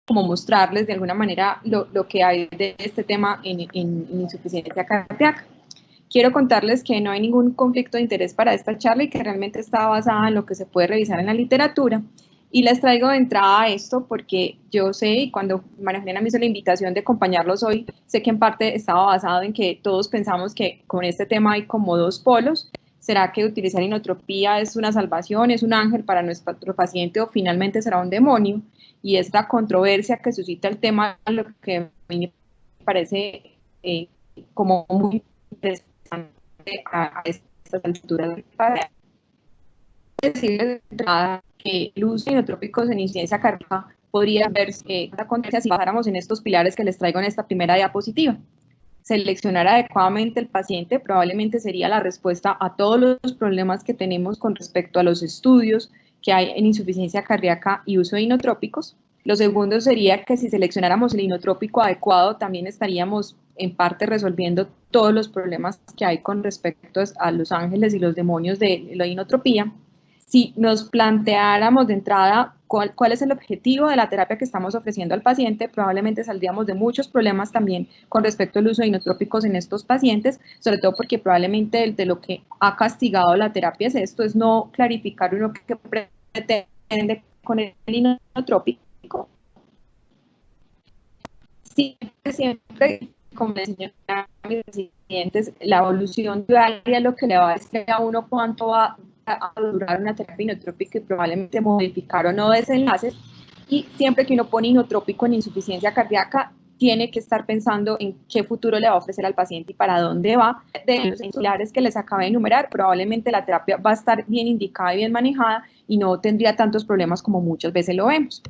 como mostrarles de alguna manera lo que hay de este tema en insuficiencia cardíaca. Quiero contarles que no hay ningún conflicto de interés para esta charla y que realmente está basada en lo que se puede revisar en la literatura. Y les traigo de entrada esto porque yo sé, y cuando María Juliana me hizo la invitación de acompañarlos hoy, sé que en parte estaba basado en que todos pensamos que con este tema hay como dos polos. ¿Será que utilizar inotropía es una salvación, es un ángel para nuestro paciente o finalmente será un demonio? Y esta controversia que suscita el tema, lo que me parece como muy interesante a estas alturas del padre. Decirles de entrada que el uso de inotrópicos en insuficiencia cardíaca podría verse si bajáramos en estos pilares que les traigo en esta primera diapositiva. Seleccionar adecuadamente el paciente probablemente sería la respuesta a todos los problemas que tenemos con respecto a los estudios que hay en insuficiencia cardíaca y uso de inotrópicos. Lo segundo sería que si seleccionáramos el inotrópico adecuado, también estaríamos en parte resolviendo todos los problemas que hay con respecto a los ángeles y los demonios de la inotropía. Si nos planteáramos de entrada cuál es el objetivo de la terapia que estamos ofreciendo al paciente, probablemente saldríamos de muchos problemas también con respecto al uso de inotrópicos en estos pacientes, sobre todo porque probablemente de lo que ha castigado la terapia es esto, es no clarificar uno que pretende con el inotrópico. Siempre, como les enseñé a mis pacientes, la evolución diaria lo que le va a decir a uno cuánto va a durar una terapia inotrópica y probablemente modificar o no desenlaces, y siempre que uno pone inotrópico en insuficiencia cardíaca, tiene que estar pensando en qué futuro le va a ofrecer al paciente y para dónde va. De los pilares que les acabé de enumerar, probablemente la terapia va a estar bien indicada y bien manejada y no tendría tantos problemas como muchas veces lo vemos.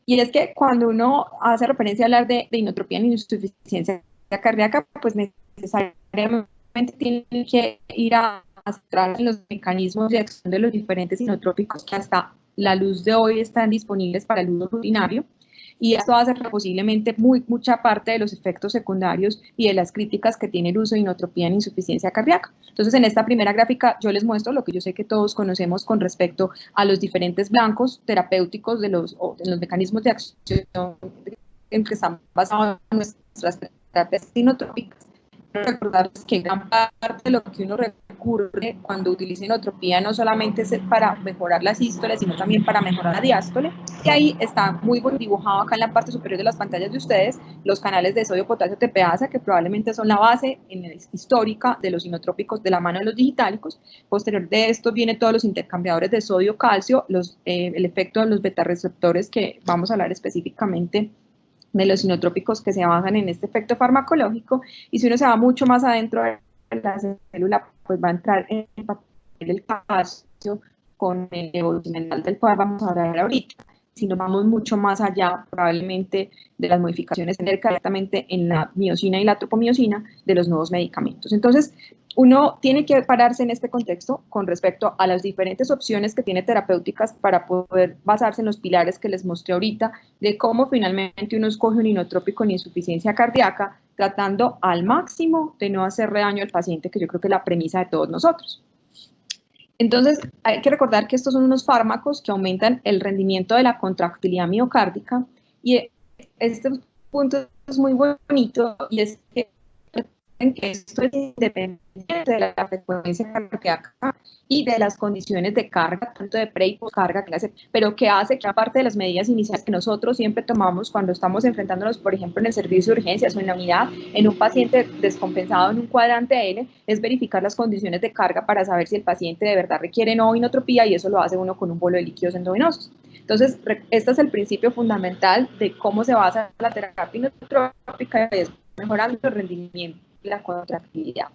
Y es que cuando uno hace referencia a hablar de inotropía en insuficiencia cardíaca, pues necesariamente tiene que ir a centrar en los mecanismos de acción de los diferentes inotrópicos que hasta la luz de hoy están disponibles para el uso rutinario, y esto va a ser posiblemente mucha parte de los efectos secundarios y de las críticas que tiene el uso de inotropía en insuficiencia cardíaca. Entonces, en esta primera gráfica yo les muestro lo que yo sé que todos conocemos con respecto a los diferentes blancos terapéuticos de los mecanismos de acción en que están basados en nuestras terapias inotrópicas. Recordarles que gran parte de lo que uno recurre cuando utiliza inotropía no solamente es para mejorar la sístole, sino también para mejorar la diástole. Y ahí está muy bien dibujado acá en la parte superior de las pantallas de ustedes los canales de sodio, potasio, TPasa, que probablemente son la base histórica de los inotrópicos de la mano de los digitálicos. Posterior de esto vienen todos los intercambiadores de sodio-calcio, el efecto de los beta-receptores, que vamos a hablar específicamente de los inotrópicos que se basan en este efecto farmacológico, y si uno se va mucho más adentro de la célula, pues va a entrar en el papel del calcio con el evolucional del cual vamos a hablar ahorita. Si nos vamos mucho más allá, probablemente de las modificaciones directamente en la miosina y la tropomiosina de los nuevos medicamentos. Entonces, uno tiene que pararse en este contexto con respecto a las diferentes opciones que tiene terapéuticas para poder basarse en los pilares que les mostré ahorita de cómo finalmente uno escoge un inotrópico en insuficiencia cardíaca, tratando al máximo de no hacerle daño al paciente, que yo creo que es la premisa de todos nosotros. Entonces, hay que recordar que estos son unos fármacos que aumentan el rendimiento de la contractilidad miocárdica, y este punto es muy bonito, y es que esto es independiente de la frecuencia cardíaca y de las condiciones de carga, tanto de pre y postcarga, pero que hace que aparte de las medidas iniciales que nosotros siempre tomamos cuando estamos enfrentándonos, por ejemplo, en el servicio de urgencias o en la unidad, en un paciente descompensado en un cuadrante L, es verificar las condiciones de carga para saber si el paciente de verdad requiere no inotropía, y eso lo hace uno con un bolo de líquidos endovenosos. Entonces, este es el principio fundamental de cómo se basa la terapia inotrópica, es mejorando el rendimiento y la contractilidad.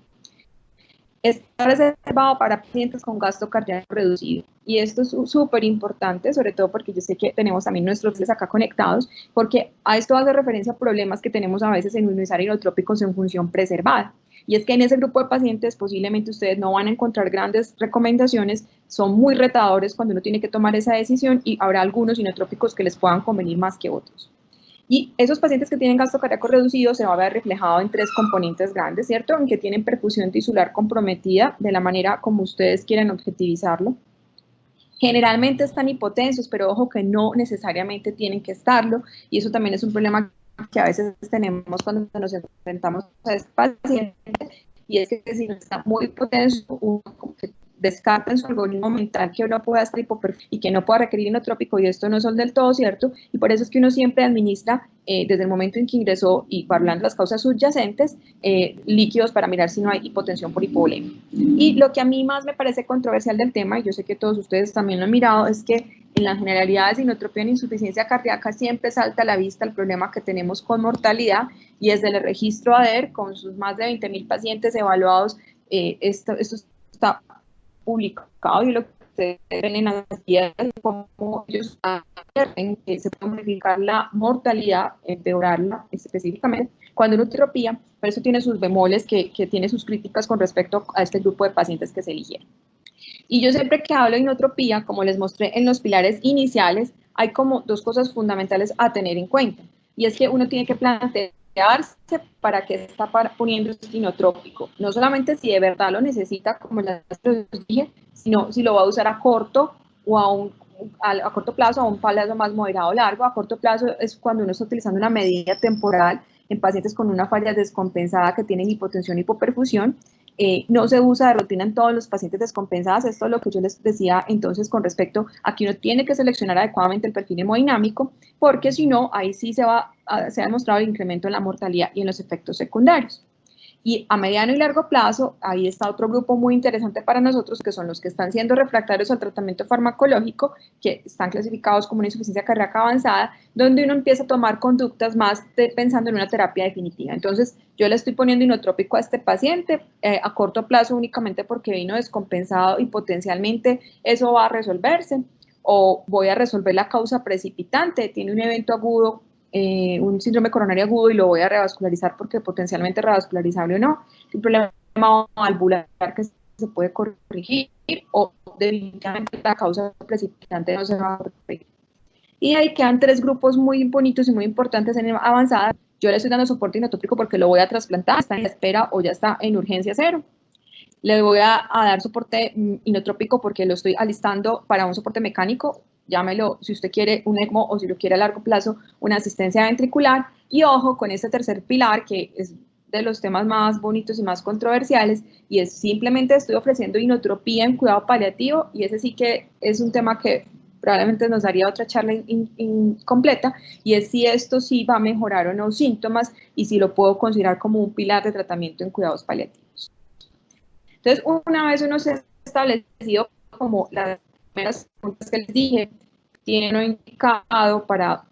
Está reservado para pacientes con gasto cardíaco reducido, y esto es súper importante, sobre todo porque yo sé que tenemos también nuestros redes acá conectados, porque a esto hace referencia a problemas que tenemos a veces en utilizar inotrópicos en función preservada, y es que en ese grupo de pacientes posiblemente ustedes no van a encontrar grandes recomendaciones, son muy retadores cuando uno tiene que tomar esa decisión, y habrá algunos inotrópicos que les puedan convenir más que otros. Y esos pacientes que tienen gasto cardíaco reducido se va a ver reflejado en tres componentes grandes, ¿cierto? En que tienen perfusión tisular comprometida, de la manera como ustedes quieren objetivizarlo. Generalmente están hipotensos, pero ojo que no necesariamente tienen que estarlo, y eso también es un problema que a veces tenemos cuando nos enfrentamos a este paciente, y es que si no está muy hipotenso, uno como que descarta en su algoritmo mental que uno pueda estar hipoperfusión y que no pueda requerir inotrópico, y esto no es del todo cierto, y por eso es que uno siempre administra, desde el momento en que ingresó y hablando de las causas subyacentes, líquidos para mirar si no hay hipotensión por hipovolemia. Y lo que a mí más me parece controversial del tema, y yo sé que todos ustedes también lo han mirado, es que en las generalidades de inotropía en insuficiencia cardíaca siempre salta a la vista el problema que tenemos con mortalidad, y desde el registro ADER, con sus más de 20.000 pacientes evaluados, esto está publicado, y lo que ustedes ven en las guías es cómo ellos en que se puede modificar la mortalidad, empeorarla específicamente cuando una utropía, pero eso tiene sus bemoles, que tiene sus críticas con respecto a este grupo de pacientes que se eligieron. Y yo siempre que hablo de inotropía, como les mostré en los pilares iniciales, hay como dos cosas fundamentales a tener en cuenta, y es que uno tiene que plantearse para qué está poniendo este inotrópico, no solamente si de verdad lo necesita, como les dije, sino si lo va a usar a corto o a corto plazo, a un plazo más moderado o largo. A corto plazo es cuando uno está utilizando una medida temporal en pacientes con una falla descompensada que tienen hipotensión y hipoperfusión. No se usa de rutina en todos los pacientes descompensados. Esto es lo que yo les decía entonces con respecto a que uno tiene que seleccionar adecuadamente el perfil hemodinámico, porque si no, ahí sí se ha demostrado el incremento en la mortalidad y en los efectos secundarios. Y a mediano y largo plazo, ahí está otro grupo muy interesante para nosotros, que son los que están siendo refractarios al tratamiento farmacológico, que están clasificados como una insuficiencia cardíaca avanzada, donde uno empieza a tomar conductas más pensando en una terapia definitiva. Entonces, yo le estoy poniendo inotrópico a este paciente a corto plazo únicamente porque vino descompensado y potencialmente eso va a resolverse, o voy a resolver la causa precipitante, tiene un evento agudo, un síndrome coronario agudo, y lo voy a revascularizar porque potencialmente revascularizable o no, un problema valvular que se puede corregir, o definitivamente la causa precipitante no se va a corregir. Y ahí quedan tres grupos muy bonitos y muy importantes en avanzada. Yo le estoy dando soporte inotrópico porque lo voy a trasplantar, está en espera o ya está en urgencia cero. Le voy a dar soporte inotrópico porque lo estoy alistando para un soporte mecánico, llámelo si usted quiere un ECMO, o si lo quiere a largo plazo, una asistencia ventricular. Y ojo con este tercer pilar, que es de los temas más bonitos y más controversiales, y es simplemente estoy ofreciendo inotropía en cuidado paliativo, y ese sí que es un tema que probablemente nos daría otra charla incompleta, y es si esto sí va a mejorar o no síntomas, y si lo puedo considerar como un pilar de tratamiento en cuidados paliativos. Entonces, una vez uno se ha establecido como las primeras preguntas que les dije, tiene uno indicado para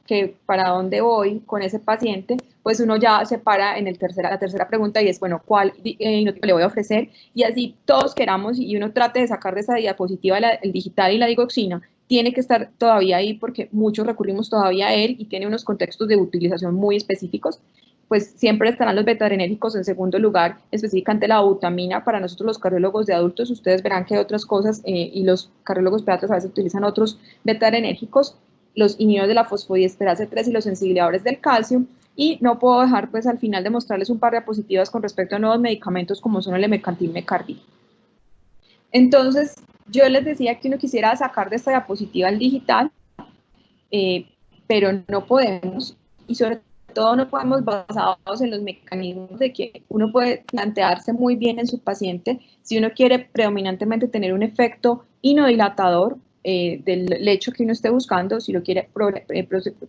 dónde voy con ese paciente, pues uno ya se para en la tercera pregunta, y es, bueno, ¿cuál le voy a ofrecer? Y así todos queramos y uno trate de sacar de esa diapositiva el digital y la digoxina, tiene que estar todavía ahí porque muchos recurrimos todavía a él y tiene unos contextos de utilización muy específicos. Pues siempre estarán los betarenérgicos en segundo lugar, específicamente la butamina. Para nosotros los cardiólogos de adultos, ustedes verán que hay otras cosas, y los cardiólogos pediatras a veces utilizan otros betarenérgicos, los inhibidores de la fosfodiesterasa 3 y los sensibilizadores del calcio. Y no puedo dejar pues al final de mostrarles un par de diapositivas con respecto a nuevos medicamentos como son el emecantil mecardil. Entonces, yo les decía que uno quisiera sacar de esta diapositiva el digital, pero no podemos, y sobre todo no podemos basados en los mecanismos de que uno puede plantearse muy bien en su paciente si uno quiere predominantemente tener un efecto inodilatador del lecho que uno esté buscando, si lo quiere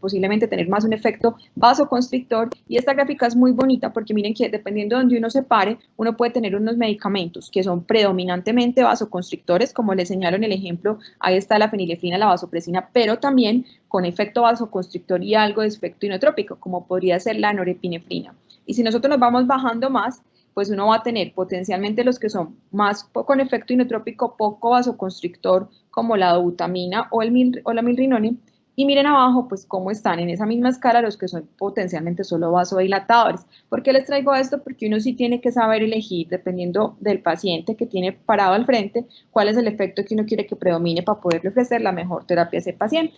posiblemente tener más un efecto vasoconstrictor. Y esta gráfica es muy bonita porque miren que dependiendo de donde uno se pare, uno puede tener unos medicamentos que son predominantemente vasoconstrictores, como les señalo en el ejemplo, ahí está la fenilefrina, la vasopresina, pero también con efecto vasoconstrictor y algo de efecto inotrópico, como podría ser la norepinefrina. Y si nosotros nos vamos bajando más, pues uno va a tener potencialmente los que son más con efecto inotrópico, poco vasoconstrictor, como la dobutamina o la milrinone. Y miren abajo, pues cómo están en esa misma escala los que son potencialmente solo vasodilatadores. ¿Por qué les traigo esto? Porque uno sí tiene que saber elegir, dependiendo del paciente que tiene parado al frente, cuál es el efecto que uno quiere que predomine para poderle ofrecer la mejor terapia a ese paciente.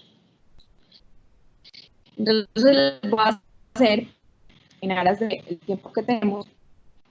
Entonces, voy a hacer, en aras del tiempo que tenemos,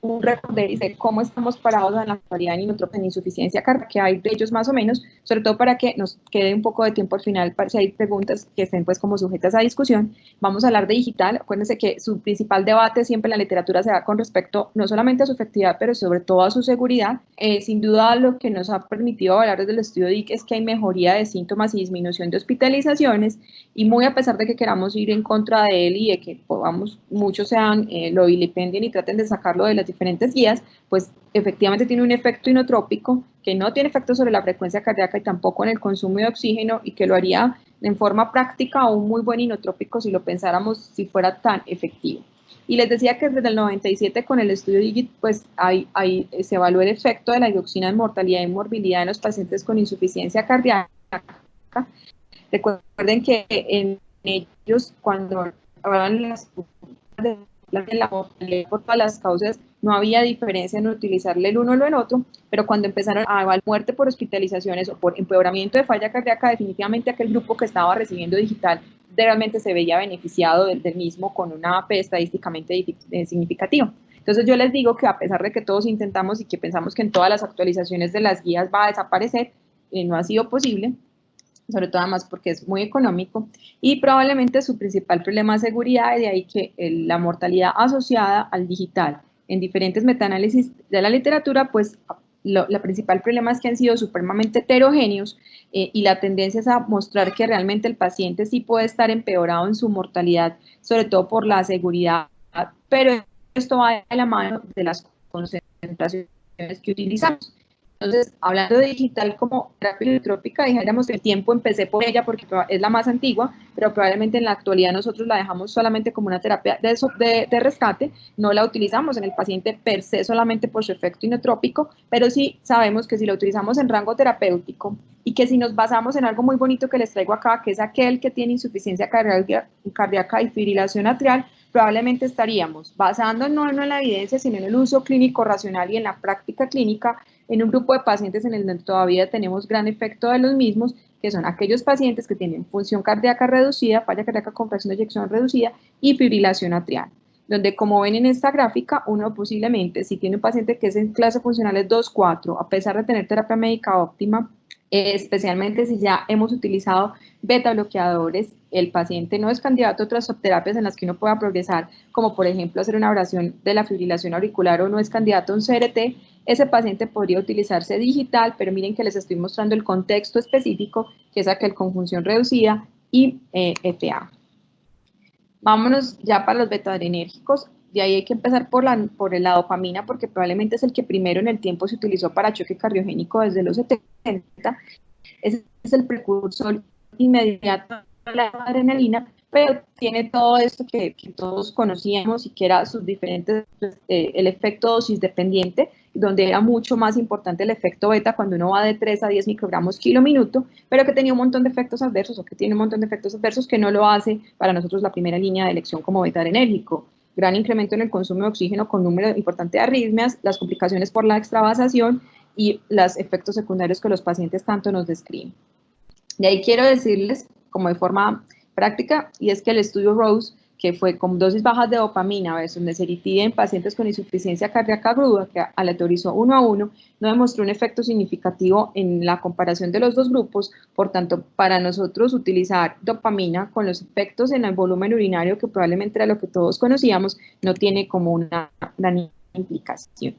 un recorderis de cómo estamos parados en la actualidad en insuficiencia cardíaca, que hay de ellos más o menos, sobre todo para que nos quede un poco de tiempo al final, para si hay preguntas que estén pues como sujetas a discusión. Vamos a hablar de digital. Acuérdense que su principal debate siempre en la literatura se da con respecto no solamente a su efectividad, pero sobre todo a su seguridad. Sin duda lo que nos ha permitido hablar desde el estudio DIC es que hay mejoría de síntomas y disminución de hospitalizaciones, y muy a pesar de que queramos ir en contra de él y de que podamos, muchos sean, lo vilipendien y traten de sacarlo de las diferentes guías, pues efectivamente tiene un efecto inotrópico que no tiene efecto sobre la frecuencia cardíaca y tampoco en el consumo de oxígeno, y que lo haría en forma práctica un muy buen inotrópico si lo pensáramos, si fuera tan efectivo. Y les decía que desde el 97 con el estudio DIGIT, pues se evaluó el efecto de la dioxina en mortalidad y morbilidad en los pacientes con insuficiencia cardíaca. Recuerden que en ellos, cuando hablaban de la mortalidad por todas las causas, no había diferencia en utilizarle el uno o el otro, pero cuando empezaron a evaluar muerte por hospitalizaciones o por empeoramiento de falla cardíaca, definitivamente aquel grupo que estaba recibiendo digital realmente se veía beneficiado del mismo con una P estadísticamente significativa. Entonces yo les digo que a pesar de que todos intentamos y que pensamos que en todas las actualizaciones de las guías va a desaparecer, no ha sido posible, sobre todo además porque es muy económico, y probablemente su principal problema es seguridad, y de ahí que la mortalidad asociada al digital en diferentes metaanálisis de la literatura, pues la principal problema es que han sido supremamente heterogéneos, y la tendencia es a mostrar que realmente el paciente sí puede estar empeorado en su mortalidad, sobre todo por la seguridad, pero esto va de la mano de las concentraciones que utilizamos. Entonces, hablando de digital como terapia electrópica, dijéramos que el tiempo empecé por ella porque es la más antigua, pero probablemente en la actualidad nosotros la dejamos solamente como una terapia de rescate, no la utilizamos en el paciente per se solamente por su efecto inotrópico, pero sí sabemos que si la utilizamos en rango terapéutico y que si nos basamos en algo muy bonito que les traigo acá, que es aquel que tiene insuficiencia cardíaca y fibrilación atrial, probablemente estaríamos basándonos no en la evidencia, sino en el uso clínico racional y en la práctica clínica, en un grupo de pacientes en el que todavía tenemos gran efecto de los mismos, que son aquellos pacientes que tienen función cardíaca reducida, falla cardíaca con fracción de eyección reducida y fibrilación atrial, donde como ven en esta gráfica, uno posiblemente, si tiene un paciente que es en clase funcionales 2-4, a pesar de tener terapia médica óptima, especialmente si ya hemos utilizado beta bloqueadores, el paciente no es candidato a otras subterapias en las que uno pueda progresar, como por ejemplo hacer una ablación de la fibrilación auricular, o no es candidato a un CRT, ese paciente podría utilizarse digital, pero miren que les estoy mostrando el contexto específico, que es aquel con función reducida y ETA. Vámonos ya para los beta-adrenérgicos. De ahí hay que empezar por la dopamina, porque probablemente es el que primero en el tiempo se utilizó para choque cardiogénico desde los 70. Ese es el precursor inmediato de la adrenalina, pero tiene todo esto que todos conocíamos y que era sus diferentes, el efecto dosis dependiente, donde era mucho más importante el efecto beta cuando uno va de 3 a 10 microgramos kilo minuto, pero que tenía un montón de efectos adversos, o que tiene un montón de efectos adversos que no lo hace para nosotros la primera línea de elección como beta-adrenérgico. Gran incremento en el consumo de oxígeno con número importante de arritmias, las complicaciones por la extravasación y los efectos secundarios que los pacientes tanto nos describen. De ahí quiero decirles, como de forma práctica, y es que el estudio Rose, que fue con dosis bajas de dopamina versus neseritide en pacientes con insuficiencia cardíaca aguda, que aleatorizó 1 a 1, no demostró un efecto significativo en la comparación de los dos grupos. Por tanto, para nosotros utilizar dopamina con los efectos en el volumen urinario, que probablemente era lo que todos conocíamos, no tiene como una gran implicación.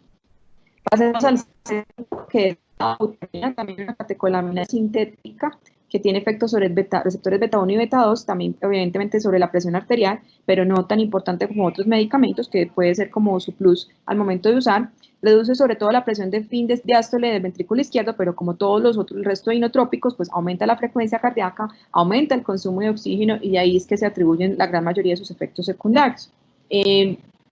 Pasemos al segundo, que es la butamina, también una catecolamina sintética, que tiene efectos sobre receptores beta 1 y beta 2, también evidentemente sobre la presión arterial, pero no tan importante como otros medicamentos, que puede ser como su plus al momento de usar. Reduce sobre todo la presión de fin de diástole del ventrículo izquierdo, pero como todos los otros, el resto de inotrópicos, pues aumenta la frecuencia cardíaca, aumenta el consumo de oxígeno, y de ahí es que se atribuyen la gran mayoría de sus efectos secundarios.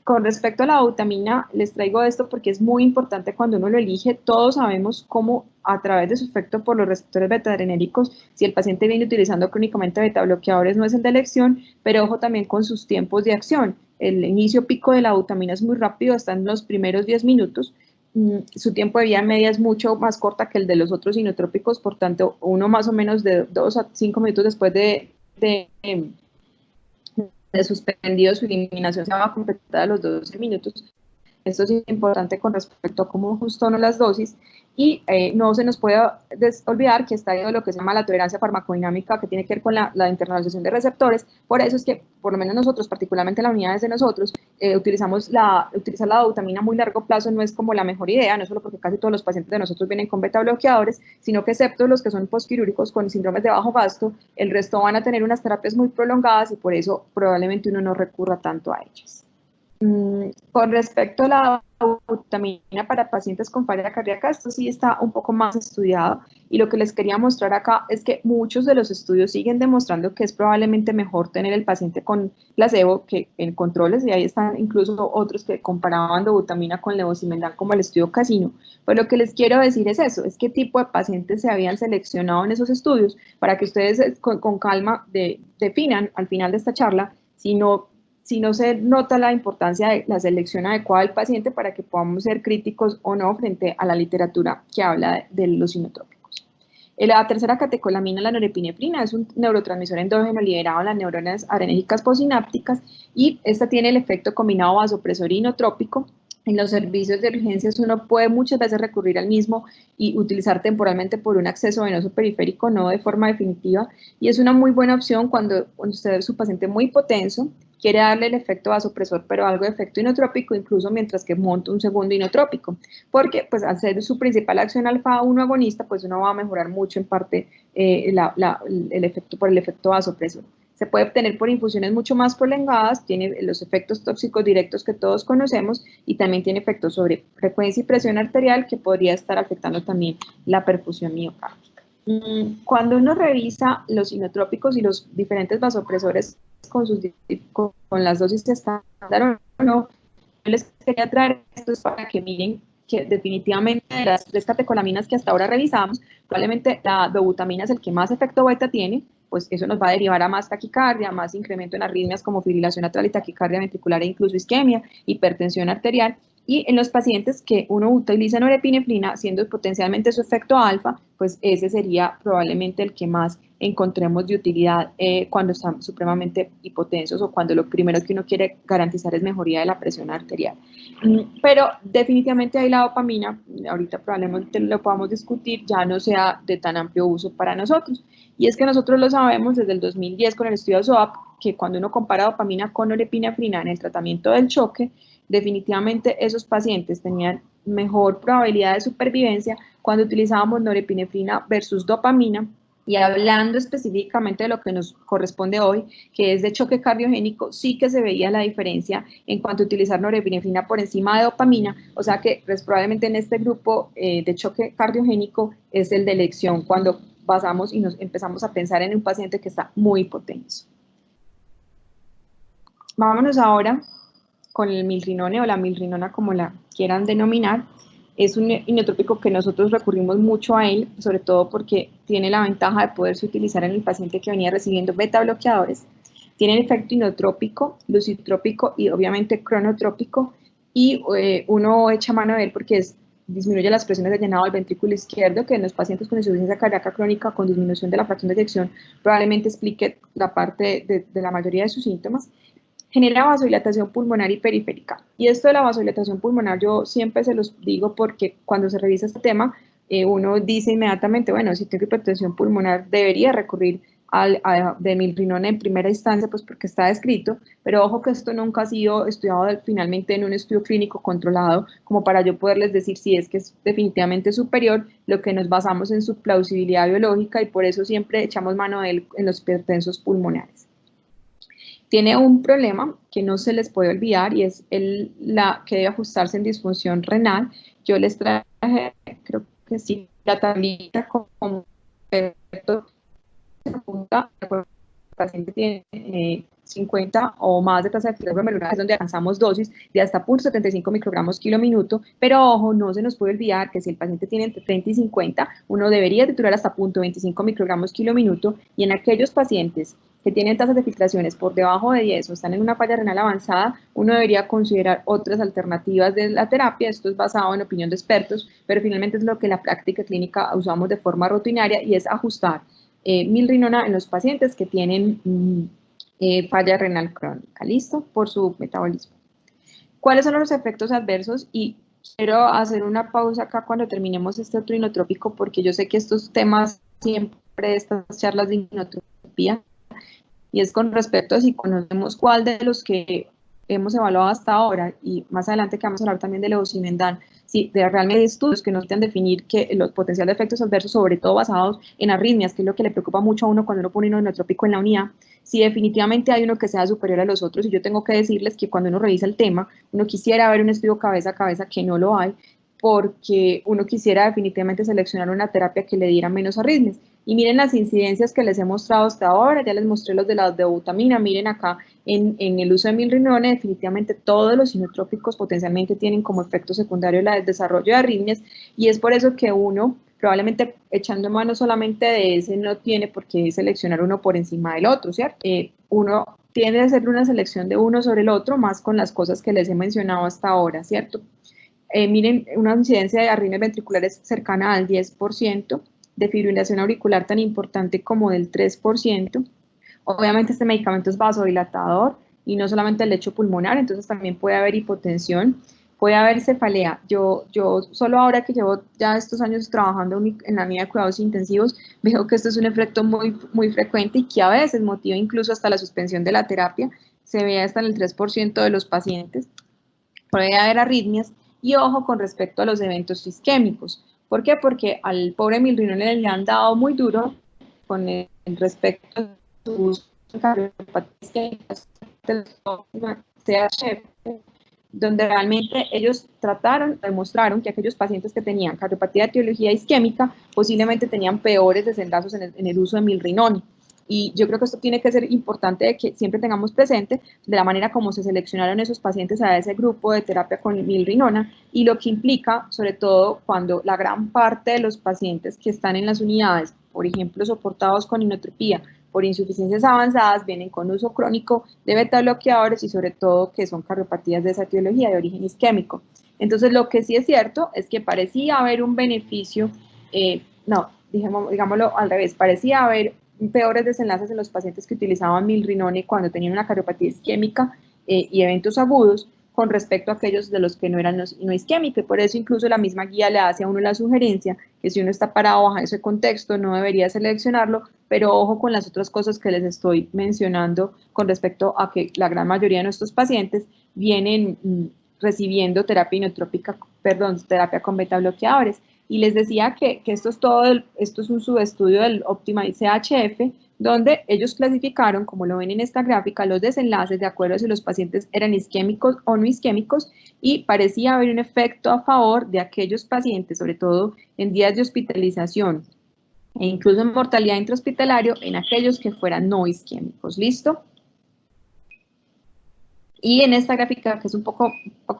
Con respecto a la butamina, les traigo esto porque es muy importante cuando uno lo elige. Todos sabemos cómo, a través de su efecto por los receptores beta-adrenérgicos, si el paciente viene utilizando crónicamente beta-bloqueadores, no es el de elección, pero ojo también con sus tiempos de acción. El inicio pico de la butamina es muy rápido, está en los primeros 10 minutos. Su tiempo de vida media es mucho más corta que el de los otros inotrópicos, por tanto, uno más o menos de 2 a 5 minutos después de suspendido su eliminación se va a completar a los 12 minutos. Esto es importante con respecto a cómo ajustó las dosis, y no se nos puede olvidar que está ahí lo que se llama la tolerancia farmacodinámica, que tiene que ver con la internalización de receptores. Por eso es que, por lo menos nosotros, particularmente las unidades de nosotros, utilizar la dobutamina a muy largo plazo no es como la mejor idea, no solo porque casi todos los pacientes de nosotros vienen con beta bloqueadores, sino que excepto los que son postquirúrgicos con síndromes de bajo gasto, el resto van a tener unas terapias muy prolongadas, y por eso probablemente uno no recurra tanto a ellas. Con respecto a la dobutamina para pacientes con falla cardíaca, esto sí está un poco más estudiado, y lo que les quería mostrar acá es que muchos de los estudios siguen demostrando que es probablemente mejor tener el paciente con placebo que en controles, y ahí están incluso otros que comparaban dobutamina con levosimendan, como el estudio Casino. Pues lo que les quiero decir es eso, es qué tipo de pacientes se habían seleccionado en esos estudios, para que ustedes con calma definan al final de esta charla si no se nota la importancia de la selección adecuada del paciente, para que podamos ser críticos o no frente a la literatura que habla de los inotrópicos. La tercera catecolamina, la norepinefrina, es un neurotransmisor endógeno liberado en las neuronas adrenérgicas postsinápticas, y esta tiene el efecto combinado vasopresor y inotrópico. En los servicios de urgencias uno puede muchas veces recurrir al mismo y utilizar temporalmente por un acceso venoso periférico, no de forma definitiva, y es una muy buena opción cuando usted es un paciente muy hipotenso, quiere darle el efecto vasopresor, pero algo de efecto inotrópico, incluso mientras que monta un segundo inotrópico, porque pues al ser su principal acción alfa-1 agonista, pues uno va a mejorar mucho en parte el efecto vasopresor. Se puede obtener por infusiones mucho más prolongadas, tiene los efectos tóxicos directos que todos conocemos, y también tiene efectos sobre frecuencia y presión arterial, que podría estar afectando también la perfusión miocárdica. Cuando uno revisa los inotrópicos y los diferentes vasopresores con las dosis estándar o no, yo les quería traer esto para que miren que definitivamente de las 3 catecolaminas que hasta ahora revisamos, probablemente la dobutamina es el que más efecto beta tiene, pues eso nos va a derivar a más taquicardia, más incremento en arritmias como fibrilación atrial y taquicardia ventricular, e incluso isquemia, hipertensión arterial. Y en los pacientes que uno utiliza norepinefrina, siendo potencialmente su efecto alfa, pues ese sería probablemente el que más encontremos de utilidad cuando están supremamente hipotensos, o cuando lo primero que uno quiere garantizar es mejoría de la presión arterial. Pero definitivamente ahí la dopamina, ahorita probablemente lo podamos discutir, ya no sea de tan amplio uso para nosotros. Y es que nosotros lo sabemos desde el 2010 con el estudio SOAP, que cuando uno compara dopamina con norepinefrina en el tratamiento del choque, definitivamente esos pacientes tenían mejor probabilidad de supervivencia cuando utilizábamos norepinefrina versus dopamina. Y hablando específicamente de lo que nos corresponde hoy, que es de choque cardiogénico, sí que se veía la diferencia en cuanto a utilizar norepinefrina por encima de dopamina, o sea que pues, probablemente en este grupo de choque cardiogénico es el de elección cuando pasamos y nos empezamos a pensar en un paciente que está muy hipotenso. Vámonos ahora con el milrinone o la milrinona, como la quieran denominar. Es un inotrópico que nosotros recurrimos mucho a él, sobre todo porque tiene la ventaja de poderse utilizar en el paciente que venía recibiendo beta bloqueadores. Tiene efecto inotrópico, lucitrópico y obviamente cronotrópico, y uno echa mano de él porque disminuye las presiones de llenado del ventrículo izquierdo, que en los pacientes con insuficiencia cardíaca crónica con disminución de la fracción de eyección probablemente explique la parte de la mayoría de sus síntomas. Genera vasodilatación pulmonar y periférica. Y esto de la vasodilatación pulmonar yo siempre se los digo porque cuando se revisa este tema, uno dice inmediatamente, bueno, si tengo hipertensión pulmonar debería recurrir de milrinona en primera instancia, pues porque está descrito, pero ojo que esto nunca ha sido estudiado finalmente en un estudio clínico controlado, como para yo poderles decir si es que es definitivamente superior. Lo que nos basamos en su plausibilidad biológica, y por eso siempre echamos mano de él en los hipertensos pulmonares. Tiene un problema que no se les puede olvidar, y es la que debe ajustarse en disfunción renal. Yo les traje, creo que sí, la tablita con efecto punta. El paciente tiene 50 o más de tasa de fibra glomerular, es donde alcanzamos dosis de hasta 0.75 microgramos kilo minuto, pero ojo, no se nos puede olvidar que si el paciente tiene entre 30 y 50, uno debería titular hasta 0.25 microgramos kilo minuto, y en aquellos pacientes que tienen tasas de filtraciones por debajo de 10 o están en una falla renal avanzada, uno debería considerar otras alternativas de la terapia. Esto es basado en opinión de expertos, pero finalmente es lo que en la práctica clínica usamos de forma rutinaria, y es ajustar milrinona en los pacientes que tienen falla renal crónica, ¿listo? Por su metabolismo. ¿Cuáles son los efectos adversos? Y quiero hacer una pausa acá cuando terminemos este otro inotrópico, porque yo sé que estos temas siempre, estas charlas de inotropía, y es con respecto a si conocemos cuál de los que hemos evaluado hasta ahora, y más adelante que vamos a hablar también de levosimendan, si realmente hay estudios que nos permiten definir que los potenciales efectos adversos, sobre todo basados en arritmias, que es lo que le preocupa mucho a uno cuando uno pone un inotrópico en la unidad, si definitivamente hay uno que sea superior a los otros, y yo tengo que decirles que cuando uno revisa el tema, uno quisiera ver un estudio cabeza a cabeza, que no lo hay, porque uno quisiera definitivamente seleccionar una terapia que le diera menos arritmias. Y miren las incidencias que les he mostrado hasta ahora, ya les mostré los de la dobutamina, miren acá en el uso de milrinone, definitivamente todos los inotrópicos potencialmente tienen como efecto secundario el desarrollo de arritmias, y es por eso que uno, probablemente echando mano solamente de ese, no tiene por qué seleccionar uno por encima del otro, ¿cierto? Uno tiende a hacer una selección de uno sobre el otro, más con las cosas que les he mencionado hasta ahora, ¿cierto? Miren, una incidencia de arritmias ventriculares cercana al 10%, de fibrilación auricular tan importante como del 3%. Obviamente este medicamento es vasodilatador y no solamente el lecho pulmonar, entonces también puede haber hipotensión, puede haber cefalea. Yo solo ahora que llevo ya estos años trabajando en la unidad de cuidados intensivos, veo que esto es un efecto muy frecuente y que a veces motiva incluso hasta la suspensión de la terapia, se ve hasta en el 3% de los pacientes. Puede haber arritmias y ojo con respecto a los eventos isquémicos. ¿Por qué? Porque al pobre milrinone le han dado muy duro con el respecto a sus cardiopatías CHF, donde realmente ellos demostraron que aquellos pacientes que tenían cardiopatía de etiología isquémica posiblemente tenían peores desenlazos en el uso de milrinone. Y yo creo que esto tiene que ser importante de que siempre tengamos presente de la manera como se seleccionaron esos pacientes a ese grupo de terapia con milrinona y lo que implica, sobre todo cuando la gran parte de los pacientes que están en las unidades, por ejemplo, soportados con inotropía por insuficiencias avanzadas, vienen con uso crónico de beta bloqueadores y sobre todo que son cardiopatías de esa etiología de origen isquémico. Entonces, lo que sí es cierto es que parecía haber un beneficio, digámoslo al revés, parecía haber peores desenlaces en los pacientes que utilizaban milrinone cuando tenían una cardiopatía isquémica y eventos agudos con respecto a aquellos de los que no eran no isquémicos. Por eso incluso la misma guía le hace a uno la sugerencia que si uno está parado bajo ese contexto no debería seleccionarlo, pero ojo con las otras cosas que les estoy mencionando con respecto a que la gran mayoría de nuestros pacientes vienen recibiendo terapia con beta bloqueadores. Y les decía que esto es un subestudio del Optimize CHF, donde ellos clasificaron, como lo ven en esta gráfica, los desenlaces de acuerdo a si los pacientes eran isquémicos o no isquémicos, y parecía haber un efecto a favor de aquellos pacientes, sobre todo en días de hospitalización e incluso en mortalidad intrahospitalario, en aquellos que fueran no isquémicos. ¿Listo? Y en esta gráfica, que es un poco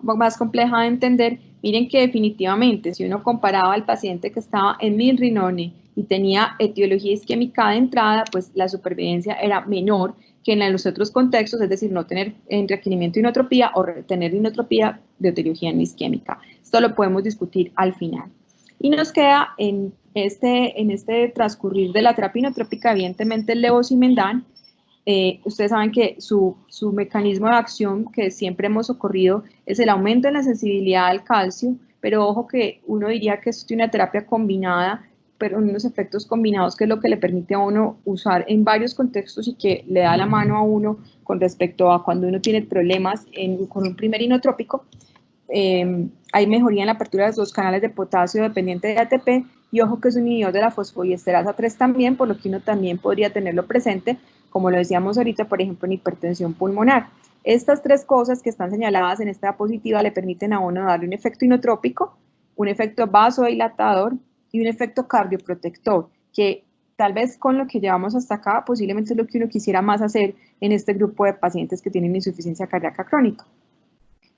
más compleja de entender, miren que definitivamente, si uno comparaba al paciente que estaba en milrinone y tenía etiología isquémica de entrada, pues la supervivencia era menor que en los otros contextos, es decir, no tener requerimiento de inotropía o tener inotropía de etiología no isquémica. Esto lo podemos discutir al final. Y nos queda en este transcurrir de la terapia inotrópica, evidentemente, el levosimendan. Ustedes saben que su mecanismo de acción que siempre hemos ocurrido es el aumento en la sensibilidad al calcio, pero ojo que uno diría que esto tiene una terapia combinada, pero unos efectos combinados que es lo que le permite a uno usar en varios contextos y que le da la mano a uno con respecto a cuando uno tiene problemas con un primer inotrópico. Hay mejoría en la apertura de los canales de potasio dependiente de ATP, y ojo que es un inhibidor de la fosfodiesterasa 3 también, por lo que uno también podría tenerlo presente, como lo decíamos ahorita, por ejemplo, en hipertensión pulmonar. Estas tres cosas que están señaladas en esta diapositiva le permiten a uno darle un efecto inotrópico, un efecto vasodilatador y un efecto cardioprotector, que tal vez con lo que llevamos hasta acá, posiblemente es lo que uno quisiera más hacer en este grupo de pacientes que tienen insuficiencia cardíaca crónica.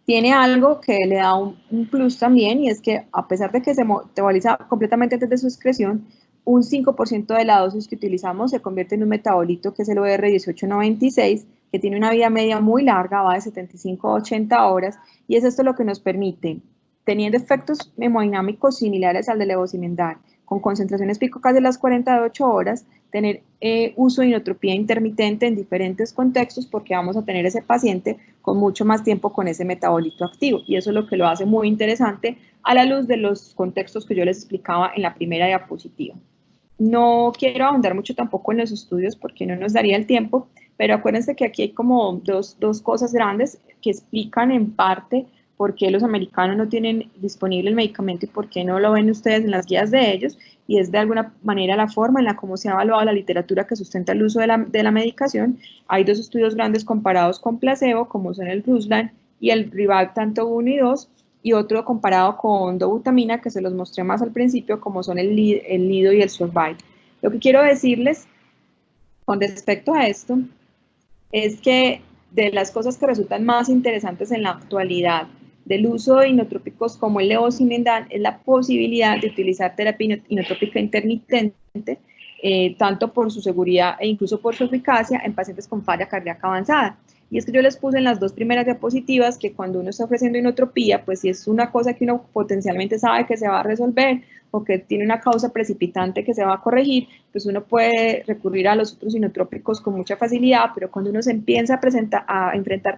Tiene algo que le da un plus también, y es que a pesar de que se metaboliza completamente antes de su excreción, un 5% de la dosis que utilizamos se convierte en un metabolito que es el OR1896, que tiene una vida media muy larga, va de 75 a 80 horas, y es esto lo que nos permite, teniendo efectos hemodinámicos similares al del levosimendan, con concentraciones pico casi las 48 horas, tener uso de inotropía intermitente en diferentes contextos, porque vamos a tener ese paciente con mucho más tiempo con ese metabolito activo, y eso es lo que lo hace muy interesante a la luz de los contextos que yo les explicaba en la primera diapositiva. No quiero ahondar mucho tampoco en los estudios porque no nos daría el tiempo, pero acuérdense que aquí hay como dos cosas grandes que explican en parte por qué los americanos no tienen disponible el medicamento y por qué no lo ven ustedes en las guías de ellos, y es de alguna manera la forma en la cómo se ha evaluado la literatura que sustenta el uso de la medicación. Hay dos estudios grandes comparados con placebo, como son el Ruslan y el Rivac tanto 1 y 2, y otro comparado con dobutamina, que se los mostré más al principio, como son el Lido y el Survive. Lo que quiero decirles con respecto a esto es que de las cosas que resultan más interesantes en la actualidad del uso de inotrópicos como el levosimendan es la posibilidad de utilizar terapia inotrópica intermitente, tanto por su seguridad e incluso por su eficacia en pacientes con falla cardíaca avanzada. Y es que yo les puse en las dos primeras diapositivas que cuando uno está ofreciendo inotropía, pues si es una cosa que uno potencialmente sabe que se va a resolver o que tiene una causa precipitante que se va a corregir, pues uno puede recurrir a los otros inotrópicos con mucha facilidad, pero cuando uno se empieza a enfrentar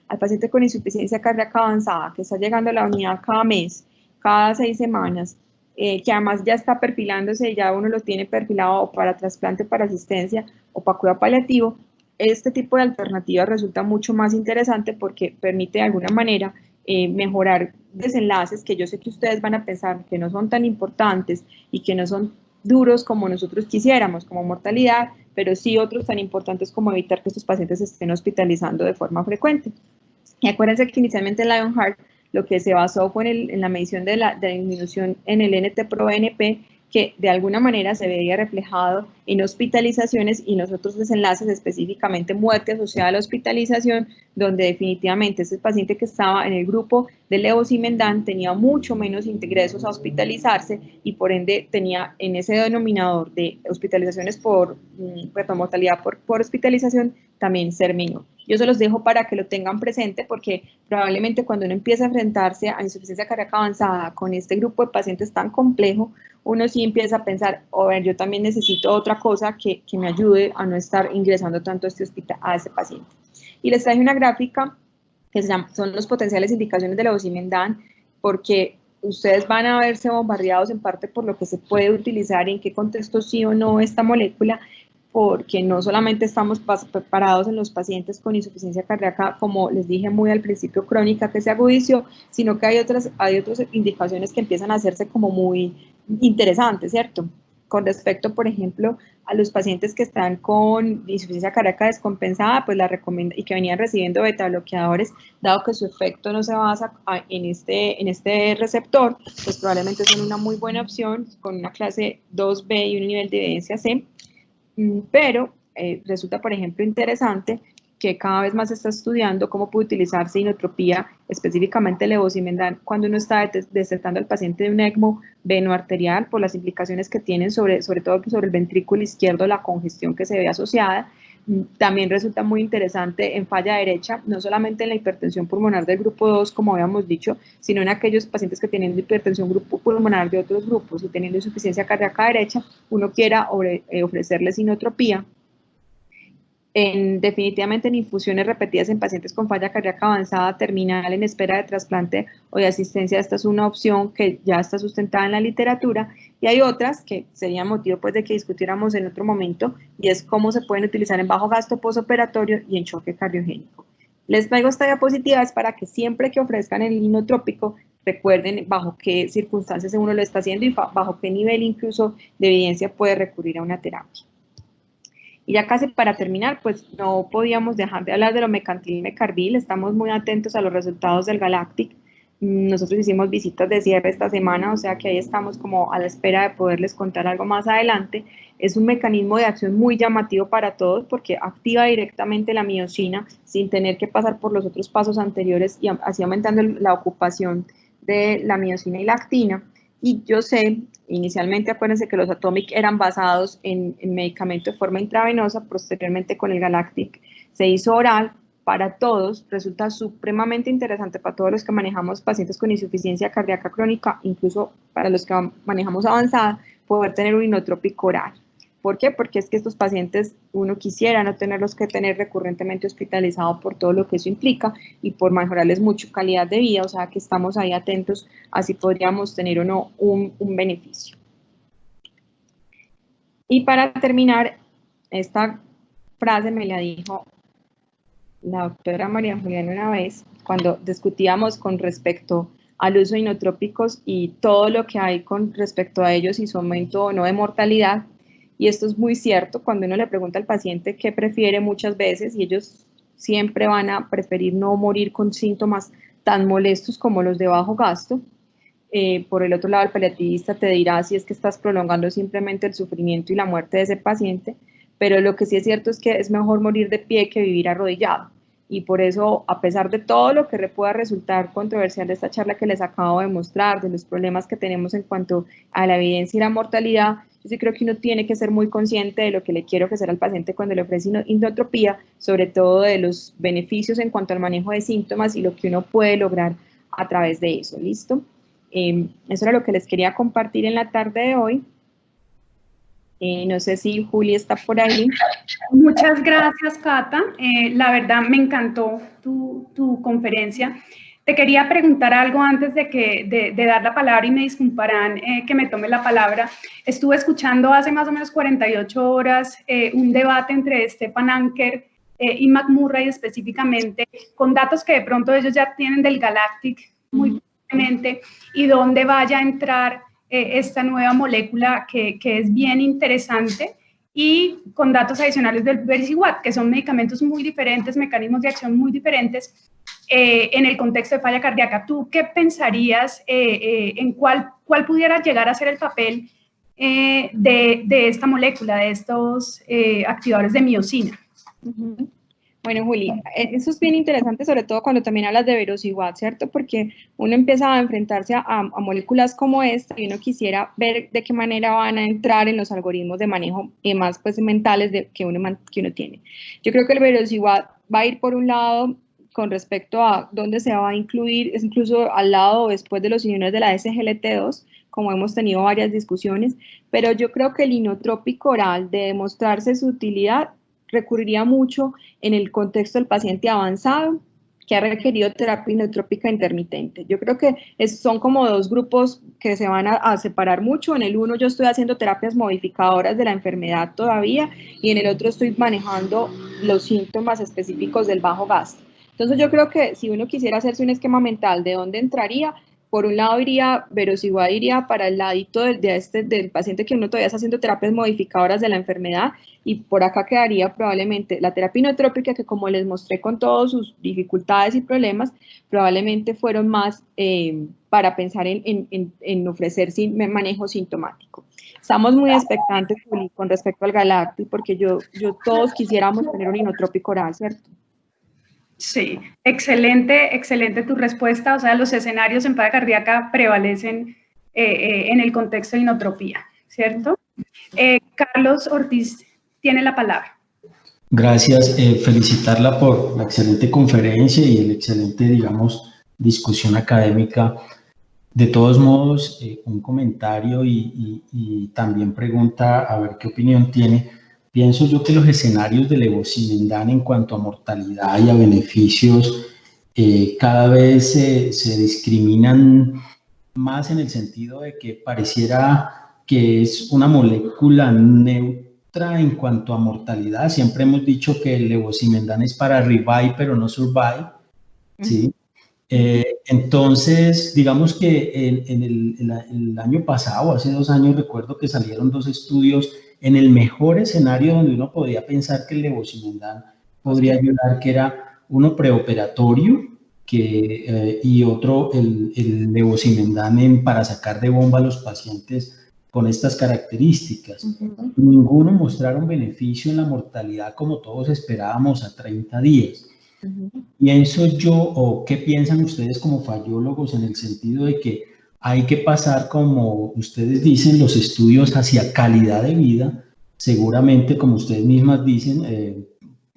al paciente con insuficiencia cardíaca avanzada, que está llegando a la unidad cada mes, cada 6 semanas, que además ya está perfilándose, ya uno lo tiene perfilado o para trasplante, para asistencia o para cuidado paliativo, este tipo de alternativas resulta mucho más interesante porque permite de alguna manera mejorar desenlaces que yo sé que ustedes van a pensar que no son tan importantes y que no son duros como nosotros quisiéramos, como mortalidad, pero sí otros tan importantes como evitar que estos pacientes se estén hospitalizando de forma frecuente. Y acuérdense que inicialmente Lionheart lo que se basó fue en la medición de la disminución en el NT-proBNP, que de alguna manera se veía reflejado en hospitalizaciones y los otros desenlaces, específicamente muerte asociada a la hospitalización, donde definitivamente ese paciente que estaba en el grupo de levosimendan tenía mucho menos ingresos a hospitalizarse y por ende tenía en ese denominador de hospitalizaciones por mortalidad por hospitalización también ser menor. Yo se los dejo para que lo tengan presente porque probablemente cuando uno empieza a enfrentarse a insuficiencia cardíaca avanzada con este grupo de pacientes tan complejo, uno sí empieza a pensar, yo también necesito otra cosa que me ayude a no estar ingresando tanto a ese paciente. Y les traje una gráfica que son los potenciales indicaciones de levosimendan, porque ustedes van a verse bombardeados en parte por lo que se puede utilizar, en qué contexto sí o no esta molécula, porque no solamente estamos preparados en los pacientes con insuficiencia cardíaca, como les dije muy al principio, crónica que se agudició, sino que hay otras indicaciones que empiezan a hacerse como muy interesantes, ¿cierto? Con respecto, por ejemplo, a los pacientes que están con insuficiencia cardíaca descompensada, pues y que venían recibiendo beta bloqueadores, dado que su efecto no se basa en este receptor, pues probablemente son una muy buena opción con una clase 2B y un nivel de evidencia C. Pero resulta, por ejemplo, interesante que cada vez más se está estudiando cómo puede utilizarse inotropía, específicamente levosimendan, cuando uno está desertando al paciente de un ECMO venoarterial por las implicaciones que tienen sobre todo sobre el ventrículo izquierdo, la congestión que se ve asociada. También resulta muy interesante en falla derecha, no solamente en la hipertensión pulmonar del grupo 2, como habíamos dicho, sino en aquellos pacientes que tienen hipertensión pulmonar de otros grupos y teniendo insuficiencia cardíaca derecha, uno quiera ofrecerles inotropía. Definitivamente en infusiones repetidas en pacientes con falla cardíaca avanzada terminal en espera de trasplante o de asistencia, esta es una opción que ya está sustentada en la literatura, y hay otras que sería motivo pues de que discutiéramos en otro momento, y es cómo se pueden utilizar en bajo gasto postoperatorio y en choque cardiogénico. Les traigo esta diapositiva es para que siempre que ofrezcan el inotrópico recuerden bajo qué circunstancias uno lo está haciendo y bajo qué nivel incluso de evidencia puede recurrir a una terapia. Y ya casi para terminar, pues no podíamos dejar de hablar de lo mecantil mecarbil. Estamos muy atentos a los resultados del Galactic. Nosotros hicimos visitas de cierre esta semana, o sea que ahí estamos como a la espera de poderles contar algo más adelante. Es un mecanismo de acción muy llamativo para todos porque activa directamente la miosina sin tener que pasar por los otros pasos anteriores y así aumentando la ocupación de la miosina y la actina. Y yo sé, inicialmente acuérdense que los Atomic eran basados en medicamento de forma intravenosa, posteriormente con el Galactic se hizo oral para todos, resulta supremamente interesante para todos los que manejamos pacientes con insuficiencia cardíaca crónica, incluso para los que manejamos avanzada, poder tener un inotrópico oral. ¿Por qué? Porque es que estos pacientes uno quisiera no tenerlos que tener recurrentemente hospitalizados por todo lo que eso implica y por mejorarles mucho calidad de vida, o sea que estamos ahí atentos a si podríamos tener o no un beneficio. Y para terminar, esta frase me la dijo la doctora María Juliana una vez, cuando discutíamos con respecto al uso de inotrópicos y todo lo que hay con respecto a ellos y su aumento o no de mortalidad. Y esto es muy cierto, cuando uno le pregunta al paciente qué prefiere muchas veces, y ellos siempre van a preferir no morir con síntomas tan molestos como los de bajo gasto. Por el otro lado, el paliativista te dirá si es que estás prolongando simplemente el sufrimiento y la muerte de ese paciente, pero lo que sí es cierto es que es mejor morir de pie que vivir arrodillado. Y por eso, a pesar de todo lo que pueda resultar controversial de esta charla que les acabo de mostrar, de los problemas que tenemos en cuanto a la evidencia y la mortalidad, yo sí creo que uno tiene que ser muy consciente de lo que le quiere ofrecer al paciente cuando le ofrece inotropía, sobre todo de los beneficios en cuanto al manejo de síntomas y lo que uno puede lograr a través de eso. ¿Listo? Eso era lo que les quería compartir en la tarde de hoy. No sé si Juli está por ahí. Muchas gracias, Cata. La verdad me encantó tu conferencia. Te quería preguntar algo antes de dar la palabra y me disculparán que me tome la palabra. Estuve escuchando hace más o menos 48 horas un debate entre Stephen Anker y McMurray específicamente, con datos que de pronto ellos ya tienen del Galactic muy probablemente, y dónde vaya a entrar esta nueva molécula que es bien interesante, y con datos adicionales del Vericiguat, que son medicamentos muy diferentes, mecanismos de acción muy diferentes en el contexto de falla cardíaca. ¿Tú qué pensarías en cuál pudiera llegar a ser el papel de esta molécula, de estos activadores de miocina? Bueno, Juli, eso es bien interesante, sobre todo cuando también hablas de Vericiguat, ¿cierto? Porque uno empieza a enfrentarse a moléculas como esta y uno quisiera ver de qué manera van a entrar en los algoritmos de manejo más pues, mentales que uno tiene. Yo creo que el Vericiguat va a ir por un lado con respecto a dónde se va a incluir, es incluso al lado o después de los inhibidores de la SGLT2, como hemos tenido varias discusiones, pero yo creo que el inotrópico oral, de demostrarse su utilidad, recurriría mucho en el contexto del paciente avanzado que ha requerido terapia inotrópica intermitente. Yo creo que son como dos grupos que se van a separar mucho. En el uno yo estoy haciendo terapias modificadoras de la enfermedad todavía y en el otro estoy manejando los síntomas específicos del bajo gasto. Entonces yo creo que si uno quisiera hacerse un esquema mental de dónde entraría, por un lado iría, Vericiguat iría para el ladito del paciente que uno todavía está haciendo terapias modificadoras de la enfermedad, y por acá quedaría probablemente la terapia inotrópica, que como les mostré con todas sus dificultades y problemas, probablemente fueron más para pensar en ofrecer manejo sintomático. Estamos muy expectantes, Juli, con respecto al Galactic, porque todos quisiéramos tener un inotrópico oral, ¿cierto? Sí, excelente tu respuesta. O sea, los escenarios en falla cardíaca prevalecen en el contexto de inotropía, ¿cierto? Carlos Ortiz tiene la palabra. Gracias, felicitarla por la excelente conferencia y el excelente, digamos, discusión académica. De todos modos, un comentario y también pregunta a ver qué opinión tiene. Pienso yo que los escenarios de levosimendan en cuanto a mortalidad y a beneficios cada vez se discriminan más en el sentido de que pareciera que es una molécula neutra en cuanto a mortalidad. Siempre hemos dicho que el levosimendan es para revive pero no survive, ¿sí? Entonces, digamos que en el año pasado, hace 2 años, recuerdo que salieron 2 estudios en el mejor escenario donde uno podía pensar que el levosimendan podría ayudar, que era uno preoperatorio y otro el levosimendan para sacar de bomba a los pacientes con estas características. Ninguno mostraron beneficio en la mortalidad como todos esperábamos a 30 días. Pienso yo, o qué piensan ustedes como fallólogos, en el sentido de que hay que pasar, como ustedes dicen, los estudios hacia calidad de vida. Seguramente, como ustedes mismas dicen,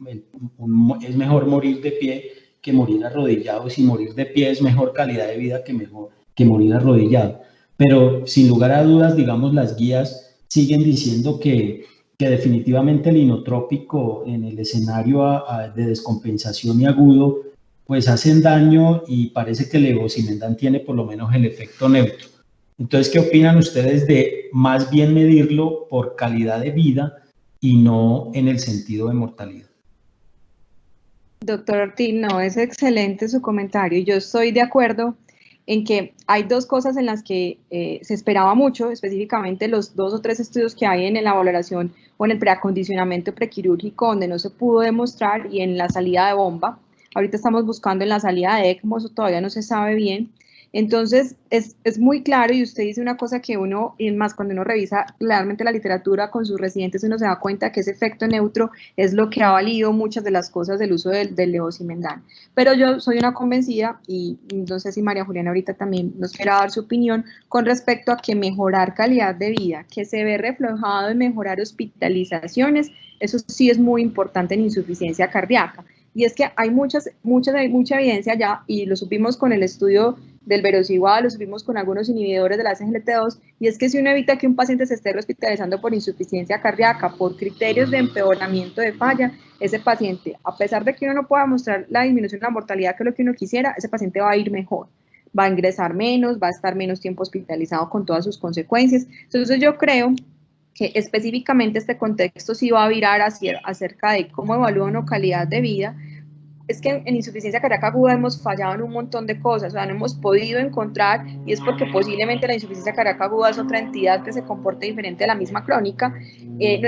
es mejor morir de pie que morir arrodillado. Si morir de pie es mejor calidad de vida que morir arrodillado. Pero sin lugar a dudas, digamos, las guías siguen diciendo que que definitivamente el inotrópico en el escenario de descompensación y agudo, pues hacen daño y parece que el levosimendan tiene por lo menos el efecto neutro. Entonces, ¿qué opinan ustedes de más bien medirlo por calidad de vida y no en el sentido de mortalidad? Doctor Ortiz, no, es excelente su comentario. Yo estoy de acuerdo en que hay dos cosas en las que se esperaba mucho, específicamente los 2 o 3 estudios que hay en la valoración o en el preacondicionamiento prequirúrgico donde no se pudo demostrar y en la salida de bomba. Ahorita estamos buscando en la salida de ECMO, eso todavía no se sabe bien. Entonces, es muy claro y usted dice una cosa que uno, y más cuando uno revisa claramente la literatura con sus residentes, uno se da cuenta que ese efecto neutro es lo que ha valido muchas de las cosas del uso del levosimendan. Pero yo soy una convencida, y no sé si María Juliana ahorita también nos quiera dar su opinión, con respecto a que mejorar calidad de vida, que se ve reflejado en mejorar hospitalizaciones, eso sí es muy importante en insuficiencia cardíaca. Y es que hay mucha evidencia ya, y lo supimos con el estudio del verosigual, lo supimos con algunos inhibidores de la SGLT2, y es que si uno evita que un paciente se esté hospitalizando por insuficiencia cardíaca, por criterios de empeoramiento de falla, ese paciente, a pesar de que uno no pueda mostrar la disminución de la mortalidad que es lo que uno quisiera, ese paciente va a ir mejor, va a ingresar menos, va a estar menos tiempo hospitalizado con todas sus consecuencias. Entonces yo creo que específicamente este contexto sí va a virar acerca de cómo evalúa uno calidad de vida. Es que en insuficiencia cardíaca aguda hemos fallado en un montón de cosas, o sea, no hemos podido encontrar, y es porque posiblemente la insuficiencia cardíaca aguda es otra entidad que se comporte diferente a la misma crónica,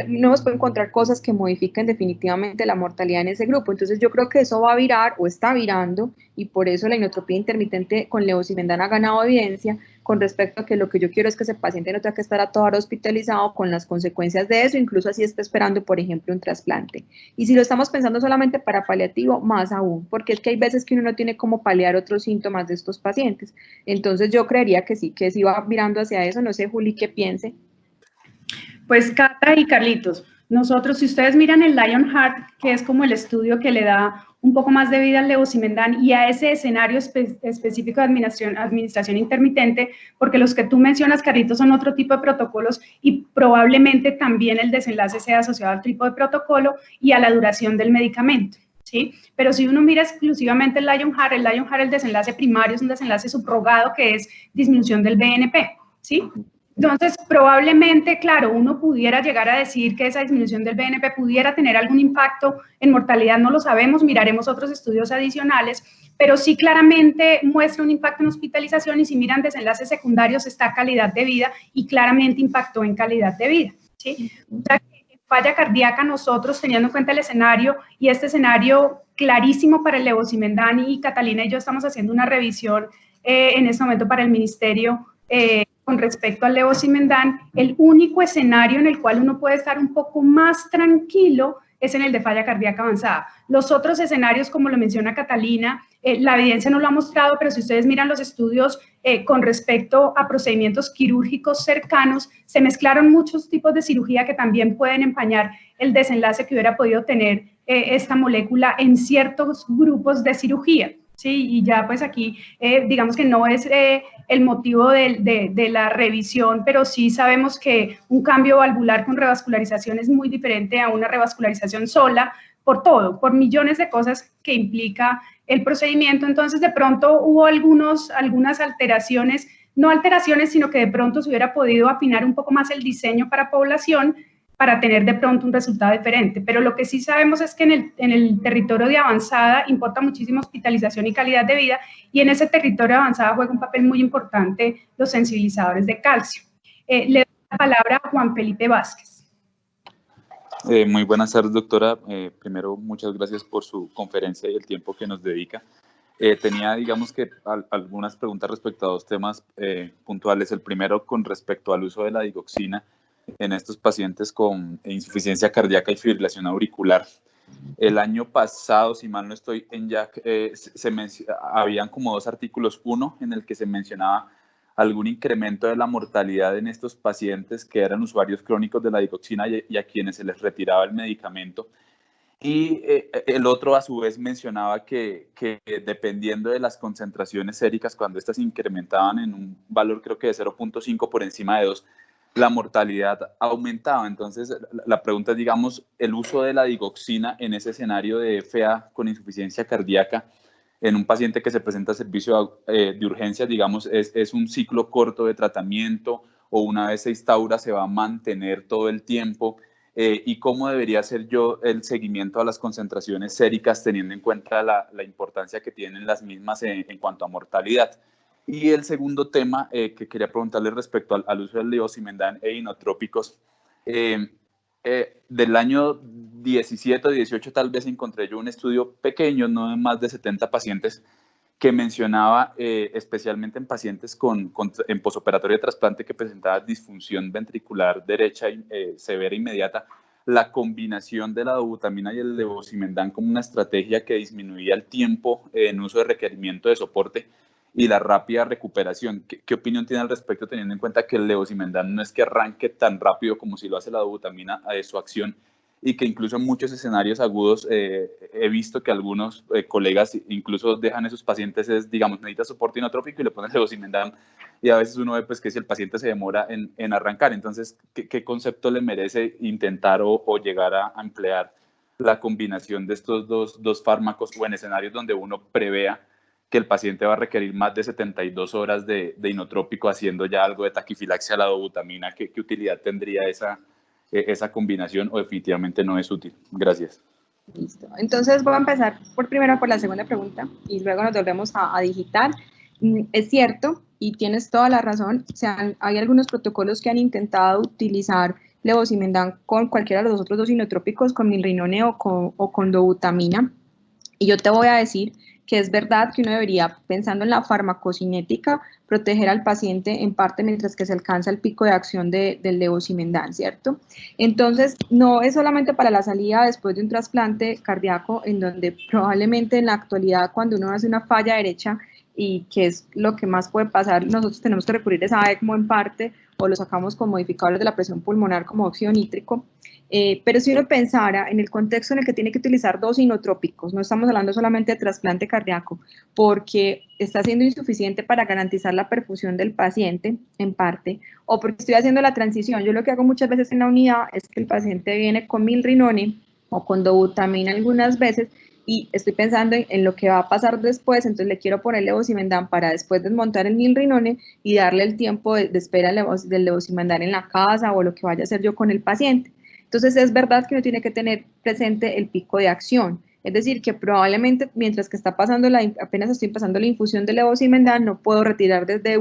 no hemos podido encontrar cosas que modifiquen definitivamente la mortalidad en ese grupo. Entonces yo creo que eso va a virar o está virando, y por eso la inotropía intermitente con levosimendan ha ganado evidencia con respecto a que lo que yo quiero es que ese paciente no tenga que estar a toda hora hospitalizado con las consecuencias de eso, incluso así está esperando, por ejemplo, un trasplante. Y si lo estamos pensando solamente para paliativo, más aún, porque es que hay veces que uno no tiene cómo paliar otros síntomas de estos pacientes. Entonces yo creería que sí va mirando hacia eso. No sé, Juli, ¿qué piense? Pues Cata y Carlitos, nosotros, si ustedes miran el Lionheart, que es como el estudio que le da un poco más de vida al levosimendan y a ese escenario específico de administración intermitente, porque los que tú mencionas, Carlitos, son otro tipo de protocolos y probablemente también el desenlace sea asociado al tipo de protocolo y a la duración del medicamento, ¿sí? Pero si uno mira exclusivamente el Lionheart, el desenlace primario es un desenlace subrogado que es disminución del BNP, ¿sí? Entonces, probablemente, claro, uno pudiera llegar a decir que esa disminución del BNP pudiera tener algún impacto en mortalidad, no lo sabemos, miraremos otros estudios adicionales, pero sí claramente muestra un impacto en hospitalización y si miran desenlaces secundarios está calidad de vida y claramente impactó en calidad de vida, ¿sí? O sea, que falla cardíaca nosotros, teniendo en cuenta el escenario y este escenario clarísimo para el levosimendan, y Catalina y yo estamos haciendo una revisión en este momento para el ministerio con respecto al levosimendan, el único escenario en el cual uno puede estar un poco más tranquilo es en el de falla cardíaca avanzada. Los otros escenarios, como lo menciona Catalina, la evidencia no lo ha mostrado, pero si ustedes miran los estudios con respecto a procedimientos quirúrgicos cercanos, se mezclaron muchos tipos de cirugía que también pueden empañar el desenlace que hubiera podido tener esta molécula en ciertos grupos de cirugía. Sí, y ya pues aquí digamos que no es el motivo de la revisión, pero sí sabemos que un cambio valvular con revascularización es muy diferente a una revascularización sola, por todo, por millones de cosas que implica el procedimiento. Entonces de pronto hubo algunas alteraciones, no alteraciones, sino que de pronto se hubiera podido afinar un poco más el diseño para población, para tener de pronto un resultado diferente. Pero lo que sí sabemos es que en el territorio de avanzada importa muchísimo hospitalización y calidad de vida, y en ese territorio de avanzada juega un papel muy importante los sensibilizadores de calcio. Le doy la palabra a Juan Felipe Vázquez. Muy buenas tardes, doctora. Primero, muchas gracias por su conferencia y el tiempo que nos dedica. Tenía, digamos que, algunas preguntas respecto a dos temas puntuales. El primero, con respecto al uso de la digoxina en estos pacientes con insuficiencia cardíaca y fibrilación auricular. El año pasado, si mal no estoy, en JAC habían como 2 artículos, uno en el que se mencionaba algún incremento de la mortalidad en estos pacientes que eran usuarios crónicos de la digoxina y a quienes se les retiraba el medicamento. Y el otro, a su vez, mencionaba que dependiendo de las concentraciones séricas, cuando estas incrementaban en un valor creo que de 0.5 por encima de 2, la mortalidad aumentaba. Entonces, la pregunta es, digamos, el uso de la digoxina en ese escenario de FA con insuficiencia cardíaca en un paciente que se presenta a servicio de urgencias, digamos, es un ciclo corto de tratamiento, o una vez se instaura se va a mantener todo el tiempo, y cómo debería ser yo el seguimiento a las concentraciones séricas teniendo en cuenta la importancia que tienen las mismas en cuanto a mortalidad. Y el segundo tema que quería preguntarle respecto al uso del levosimendan e inotrópicos, del año 17 o 18 tal vez encontré yo un estudio pequeño, no de más de 70 pacientes, que mencionaba especialmente en pacientes en posoperatorio de trasplante que presentaba disfunción ventricular derecha severa inmediata, la combinación de la dobutamina y el levosimendan como una estrategia que disminuía el tiempo en uso de requerimiento de soporte y la rápida recuperación. ¿Qué opinión tiene al respecto, teniendo en cuenta que el levosimendan no es que arranque tan rápido como si lo hace la dobutamina a su acción, y que incluso en muchos escenarios agudos he visto que algunos colegas incluso dejan a esos pacientes, digamos, necesita soporte inotrópico y le ponen levosimendan, y a veces uno ve pues que si el paciente se demora en arrancar? Entonces, ¿qué concepto le merece intentar o llegar a emplear la combinación de estos dos fármacos, o en escenarios donde uno prevea que el paciente va a requerir más de 72 horas de inotrópico, haciendo ya algo de taquifilaxia a la dobutamina? ¿Qué utilidad tendría esa combinación, o definitivamente no es útil? Gracias. Listo. Entonces voy a empezar primero por la segunda pregunta y luego nos volvemos a digital. Es cierto, y tienes toda la razón, hay algunos protocolos que han intentado utilizar levosimendan con cualquiera de los otros dos inotrópicos, con milrinone o con dobutamina, y yo te voy a decir que es verdad que uno debería, pensando en la farmacocinética, proteger al paciente en parte mientras que se alcanza el pico de acción del levosimendan, ¿cierto? Entonces, no es solamente para la salida después de un trasplante cardíaco, en donde probablemente en la actualidad, cuando uno hace una falla derecha, y que es lo que más puede pasar, nosotros tenemos que recurrir a esa ECMO en parte, o lo sacamos con modificadores de la presión pulmonar como óxido nítrico. Pero si uno pensara en el contexto en el que tiene que utilizar dos inotrópicos, no estamos hablando solamente de trasplante cardíaco, porque está siendo insuficiente para garantizar la perfusión del paciente, en parte, o porque estoy haciendo la transición. Yo lo que hago muchas veces en la unidad es que el paciente viene con milrinone o con dobutamina algunas veces, y estoy pensando en lo que va a pasar después, entonces le quiero poner levosimendan para después desmontar el milrinone y darle el tiempo de espera del levosimendan en la casa o lo que vaya a hacer yo con el paciente. Entonces es verdad que uno tiene que tener presente el pico de acción, es decir, que probablemente mientras que está pasando apenas estoy pasando la infusión de levosimendan, no puedo retirar desde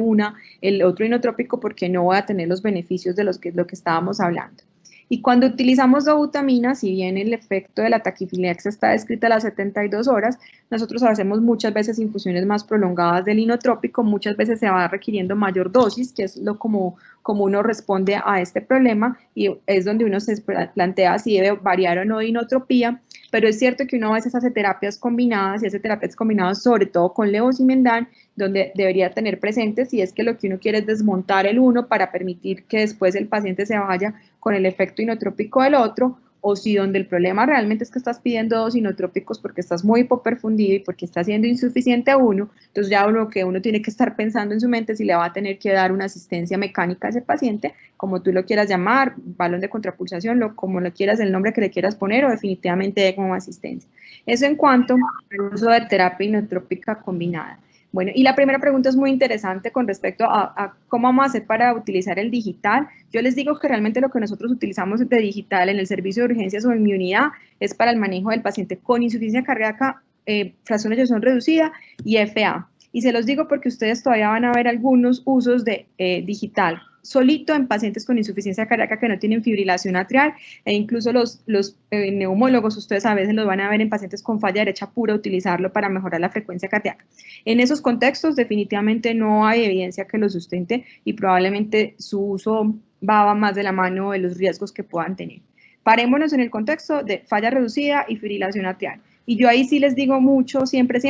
el otro inotrópico porque no voy a tener los beneficios de lo que estábamos hablando. Y cuando utilizamos dobutamina, si bien el efecto de la taquifilaxia está descrita a las 72 horas, nosotros hacemos muchas veces infusiones más prolongadas del inotrópico, muchas veces se va requiriendo mayor dosis, que es como uno responde a este problema, y es donde uno se plantea si debe variar o no de inotropía. Pero es cierto que uno a veces hace terapias combinadas, y hace terapias combinadas sobre todo con levosimendan, donde debería tener presente si es que lo que uno quiere es desmontar el uno para permitir que después el paciente se vaya con el efecto inotrópico del otro, o si donde el problema realmente es que estás pidiendo dos inotrópicos porque estás muy hipoperfundido y porque está siendo insuficiente a uno, entonces ya lo que uno tiene que estar pensando en su mente si le va a tener que dar una asistencia mecánica a ese paciente, como tú lo quieras llamar, balón de contrapulsación, como lo quieras, el nombre que le quieras poner, o definitivamente como asistencia. Eso en cuanto al uso de terapia inotrópica combinada. Bueno, y la primera pregunta es muy interesante con respecto a cómo vamos a hacer para utilizar el digital. Yo les digo que realmente lo que nosotros utilizamos de digital en el servicio de urgencias o en mi unidad es para el manejo del paciente con insuficiencia cardíaca, fracción de eyección reducida y FA. Y se los digo porque ustedes todavía van a ver algunos usos de digital solito en pacientes con insuficiencia cardíaca que no tienen fibrilación atrial, e incluso los neumólogos, ustedes a veces los van a ver en pacientes con falla derecha pura, utilizarlo para mejorar la frecuencia cardíaca. En esos contextos definitivamente no hay evidencia que lo sustente, y probablemente su uso va más de la mano de los riesgos que puedan tener. Parémonos en el contexto de falla reducida y fibrilación atrial. Y yo ahí sí les digo mucho, siempre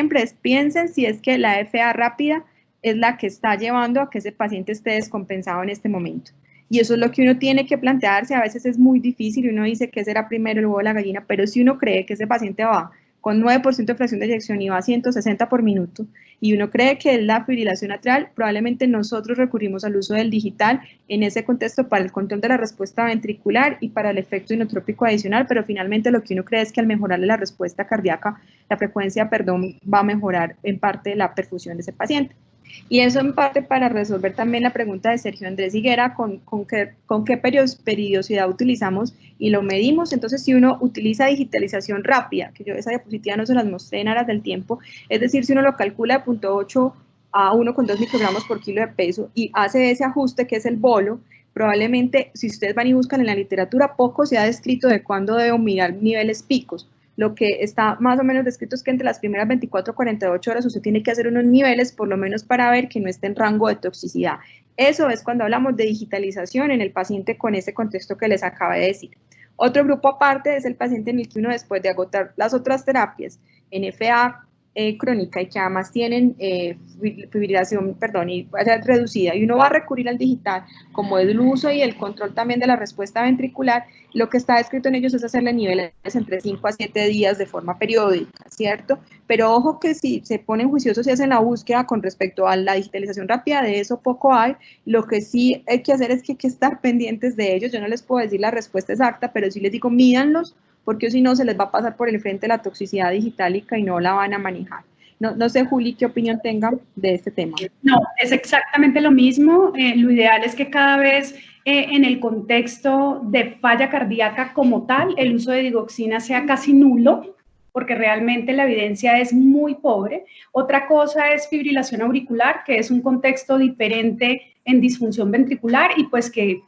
piensen si es que la FA rápida es la que está llevando a que ese paciente esté descompensado en este momento. Y eso es lo que uno tiene que plantearse. A veces es muy difícil y uno dice que será primero el huevo o la gallina, pero si uno cree que ese paciente va con 9% de fracción de eyección y va a 160 por minuto, y uno cree que es la fibrilación atrial, probablemente nosotros recurrimos al uso del digital en ese contexto para el control de la respuesta ventricular y para el efecto inotrópico adicional, pero finalmente lo que uno cree es que al mejorarle la respuesta cardíaca, la frecuencia, va a mejorar en parte la perfusión de ese paciente. Y eso en parte para resolver también la pregunta de Sergio Andrés Higuera, con qué periodicidad utilizamos y lo medimos. Entonces, si uno utiliza digitalización rápida, que yo esa diapositiva no se las mostré en aras del tiempo, es decir, si uno lo calcula de 0.8 a 1,2 microgramos por kilo de peso y hace ese ajuste que es el bolo, probablemente si ustedes van y buscan en la literatura, poco se ha descrito de cuándo debo mirar niveles picos. Lo que está más o menos descrito es que entre las primeras 24 a 48 horas usted tiene que hacer unos niveles, por lo menos para ver que no esté en rango de toxicidad. Eso es cuando hablamos de digitalización en el paciente con ese contexto que les acabo de decir. Otro grupo aparte es el paciente en el que uno, después de agotar las otras terapias, NFA crónica y que además tienen fibrilación, y vaya reducida, y uno va a recurrir al digital, como es el uso y el control también de la respuesta ventricular, lo que está escrito en ellos es hacerle niveles entre 5 a 7 días de forma periódica, ¿cierto? Pero ojo que si se ponen juiciosos y hacen la búsqueda con respecto a la digitalización rápida, de eso poco hay. Lo que sí hay que hacer es que hay que estar pendientes de ellos. Yo no les puedo decir la respuesta exacta, pero sí les digo, mídanlos, porque si no se les va a pasar por el frente la toxicidad digitálica y no la van a manejar. No sé, Juli, qué opinión tengan de este tema. No, es exactamente lo mismo. Lo ideal es que cada vez en el contexto de falla cardíaca como tal, el uso de digoxina sea casi nulo, porque realmente la evidencia es muy pobre. Otra cosa es fibrilación auricular, que es un contexto diferente en disfunción ventricular y pues que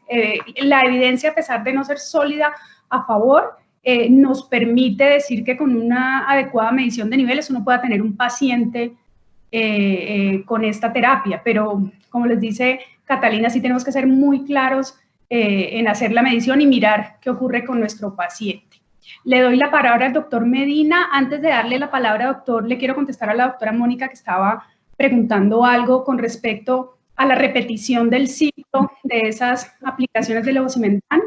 la evidencia, a pesar de no ser sólida a favor, nos permite decir que con una adecuada medición de niveles uno pueda tener un paciente con esta terapia, pero como les dice Catalina, sí tenemos que ser muy claros en hacer la medición y mirar qué ocurre con nuestro paciente. Le doy la palabra al doctor Medina. Antes de darle la palabra, doctor, le quiero contestar a la doctora Mónica, que estaba preguntando algo con respecto a la repetición del ciclo de esas aplicaciones de levosimendan.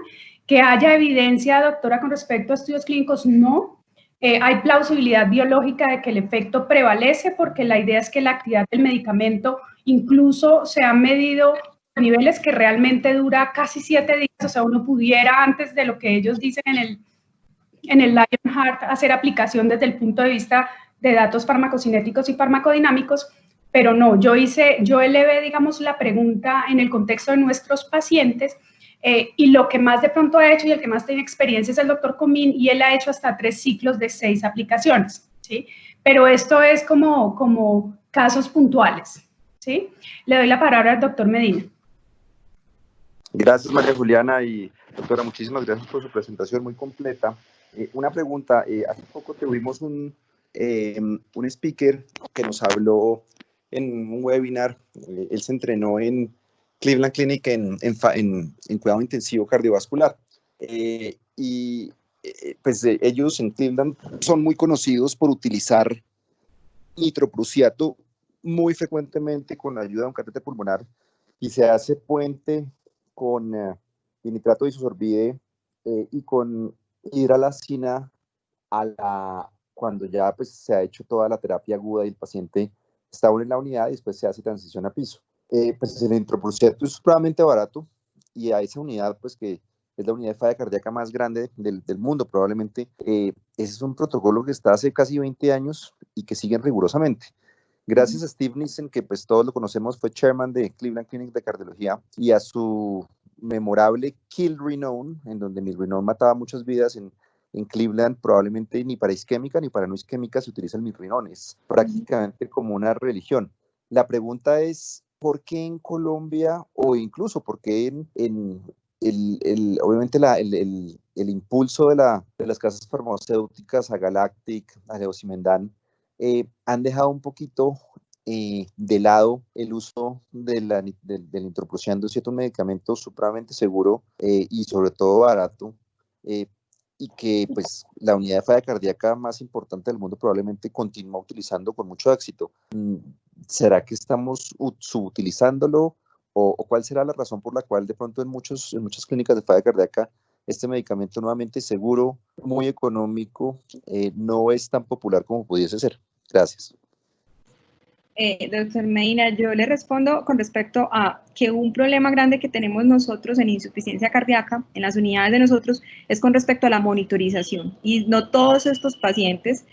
Que haya evidencia, doctora, con respecto a estudios clínicos, no. Hay plausibilidad biológica de que el efecto prevalece, porque la idea es que la actividad del medicamento incluso se ha medido a niveles que realmente dura casi 7 días, o sea, uno pudiera, antes de lo que ellos dicen en el Lionheart, hacer aplicación desde el punto de vista de datos farmacocinéticos y farmacodinámicos, pero no, yo elevé, digamos, la pregunta en el contexto de nuestros pacientes. Y lo que más de pronto ha hecho y el que más tiene experiencia es el doctor Comín, y él ha hecho hasta 3 ciclos de 6 aplicaciones, ¿sí? Pero esto es como casos puntuales, ¿sí? Le doy la palabra al doctor Medina. Gracias, María Juliana, y doctora, muchísimas gracias por su presentación muy completa. Una pregunta, hace poco tuvimos un speaker que nos habló en un webinar. Él se entrenó en Cleveland Clinic en cuidado intensivo cardiovascular. Pues ellos en Cleveland son muy conocidos por utilizar nitroprusiato muy frecuentemente con la ayuda de un catéter pulmonar, y se hace puente con nitrato de isosorbide y con hidralazina cuando ya pues, se ha hecho toda la terapia aguda y el paciente está aún en la unidad, y después se hace transición a piso. Pues el nitroprusiato es supremamente barato, y a esa unidad, pues que es la unidad de falla cardíaca más grande del mundo probablemente, ese es un protocolo que está hace casi 20 años y que siguen rigurosamente. Gracias a Steve Nissen, que pues todos lo conocemos, fue chairman de Cleveland Clinic de cardiología, y a su memorable Kilrinone, en donde milrinone mataba muchas vidas en Cleveland, probablemente ni para isquémica ni para no isquémica se utiliza el milrinone, es prácticamente como una religión. La pregunta es, ¿por qué en Colombia, o incluso por qué obviamente el impulso de las casas farmacéuticas a Galactic, a levosimendan, han dejado un poquito de lado el uso del nitroprusiano, siendo un medicamento supremamente seguro y sobre todo barato, y que pues la unidad de falla cardíaca más importante del mundo probablemente continúa utilizando con mucho éxito? ¿Será que estamos subutilizándolo? ¿O cuál será la razón por la cual de pronto en muchas clínicas de falla cardíaca este medicamento nuevamente seguro, muy económico, no es tan popular como pudiese ser. Gracias. Doctor Medina, yo le respondo con respecto a que un problema grande que tenemos nosotros en insuficiencia cardíaca, en las unidades de nosotros, es con respecto a la monitorización. Y no todos estos pacientes,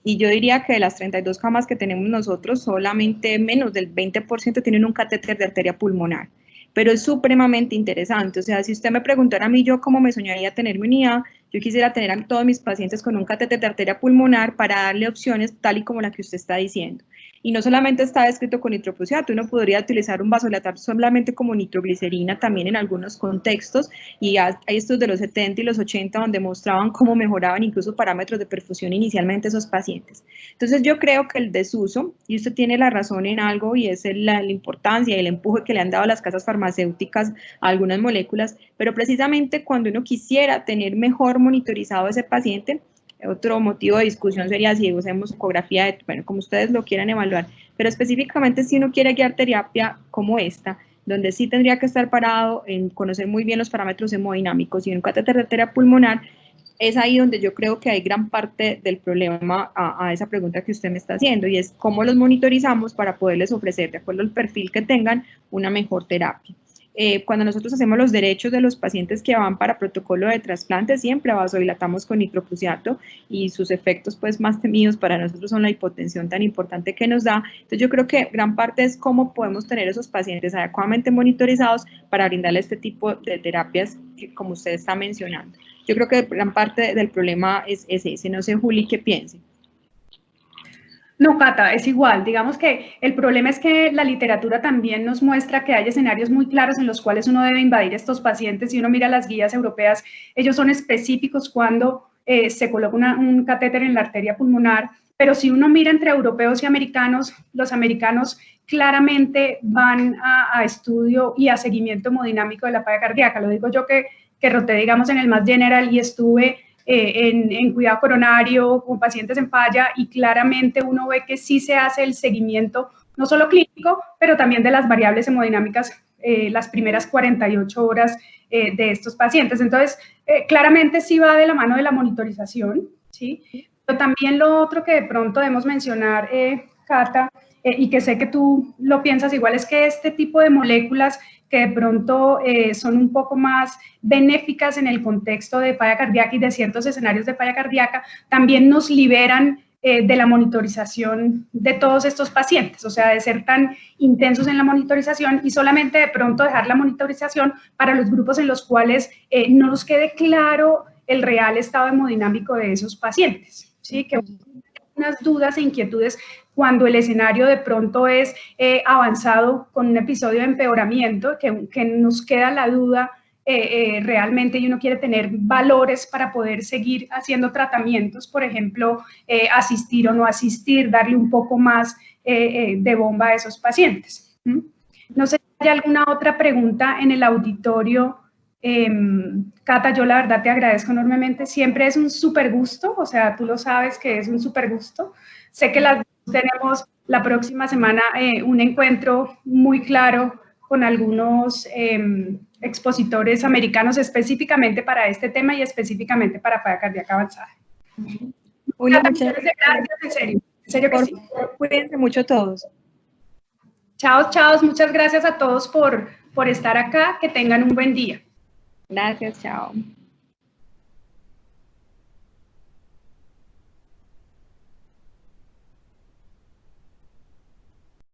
y yo diría que de las 32 camas que tenemos nosotros, solamente menos del 20% tienen un catéter de arteria pulmonar. Pero es supremamente interesante. O sea, si usted me preguntara a mí, yo cómo me soñaría tener mi unidad, yo quisiera tener a todos mis pacientes con un catéter de arteria pulmonar para darle opciones tal y como la que usted está diciendo. Y no solamente está descrito con nitroprusiato, uno podría utilizar un vasodilatador solamente como nitroglicerina también en algunos contextos, y hay estos de los 70 y los 80 donde mostraban cómo mejoraban incluso parámetros de perfusión inicialmente esos pacientes. Entonces yo creo que el desuso, y usted tiene la razón en algo, y es la importancia y el empuje que le han dado las casas farmacéuticas a algunas moléculas, pero precisamente cuando uno quisiera tener mejor monitorizado a ese paciente, otro motivo de discusión sería si usamos ecografía, bueno, como ustedes lo quieran evaluar, pero específicamente si uno quiere guiar terapia como esta, donde sí tendría que estar parado en conocer muy bien los parámetros hemodinámicos y en un catéter de arteria pulmonar, es ahí donde yo creo que hay gran parte del problema a esa pregunta que usted me está haciendo, y es cómo los monitorizamos para poderles ofrecer, de acuerdo al perfil que tengan, una mejor terapia. Cuando nosotros hacemos los derechos de los pacientes que van para protocolo de trasplante, siempre vasodilatamos con nitroprusiato, y sus efectos pues más temidos para nosotros son la hipotensión tan importante que nos da. Entonces yo creo que gran parte es cómo podemos tener esos pacientes adecuadamente monitorizados para brindarle este tipo de terapias que, como usted está mencionando. Yo creo que gran parte del problema es ese. No sé, Juli, ¿qué piense? No, Cata, es igual. Digamos que el problema es que la literatura también nos muestra que hay escenarios muy claros en los cuales uno debe invadir estos pacientes. Si uno mira las guías europeas, ellos son específicos cuando se coloca un catéter en la arteria pulmonar, pero si uno mira entre europeos y americanos, los americanos claramente van a estudio y a seguimiento hemodinámico de la falla cardíaca. Lo digo yo que roté, digamos, en el Mass General y estuve en cuidado coronario con pacientes en falla, y claramente uno ve que sí se hace el seguimiento, no solo clínico, pero también de las variables hemodinámicas las primeras 48 horas de estos pacientes. Entonces, claramente sí va de la mano de la monitorización, ¿sí? Pero también lo otro que de pronto debemos mencionar, Cata, y que sé que tú lo piensas igual, es que este tipo de moléculas que de pronto son un poco más benéficas en el contexto de falla cardíaca y de ciertos escenarios de falla cardíaca, también nos liberan de la monitorización de todos estos pacientes, o sea, de ser tan intensos en la monitorización y solamente de pronto dejar la monitorización para los grupos en los cuales no nos quede claro el real estado hemodinámico de esos pacientes, ¿sí? Que unas dudas e inquietudes cuando el escenario de pronto es avanzado con un episodio de empeoramiento, que nos queda la duda realmente, y uno quiere tener valores para poder seguir haciendo tratamientos, por ejemplo, asistir o no asistir, darle un poco más de bomba a esos pacientes. No sé si hay alguna otra pregunta en el auditorio. Cata, yo la verdad te agradezco enormemente, siempre es un súper gusto, o sea, tú lo sabes que es un súper gusto. Sé que tenemos la próxima semana un encuentro muy claro con algunos expositores americanos específicamente para este tema y específicamente para falla cardíaca avanzada. Muchas gracias, en serio que sí. Cuídense mucho todos. Chao, chao, muchas gracias a todos por estar acá, que tengan un buen día. Gracias, chao.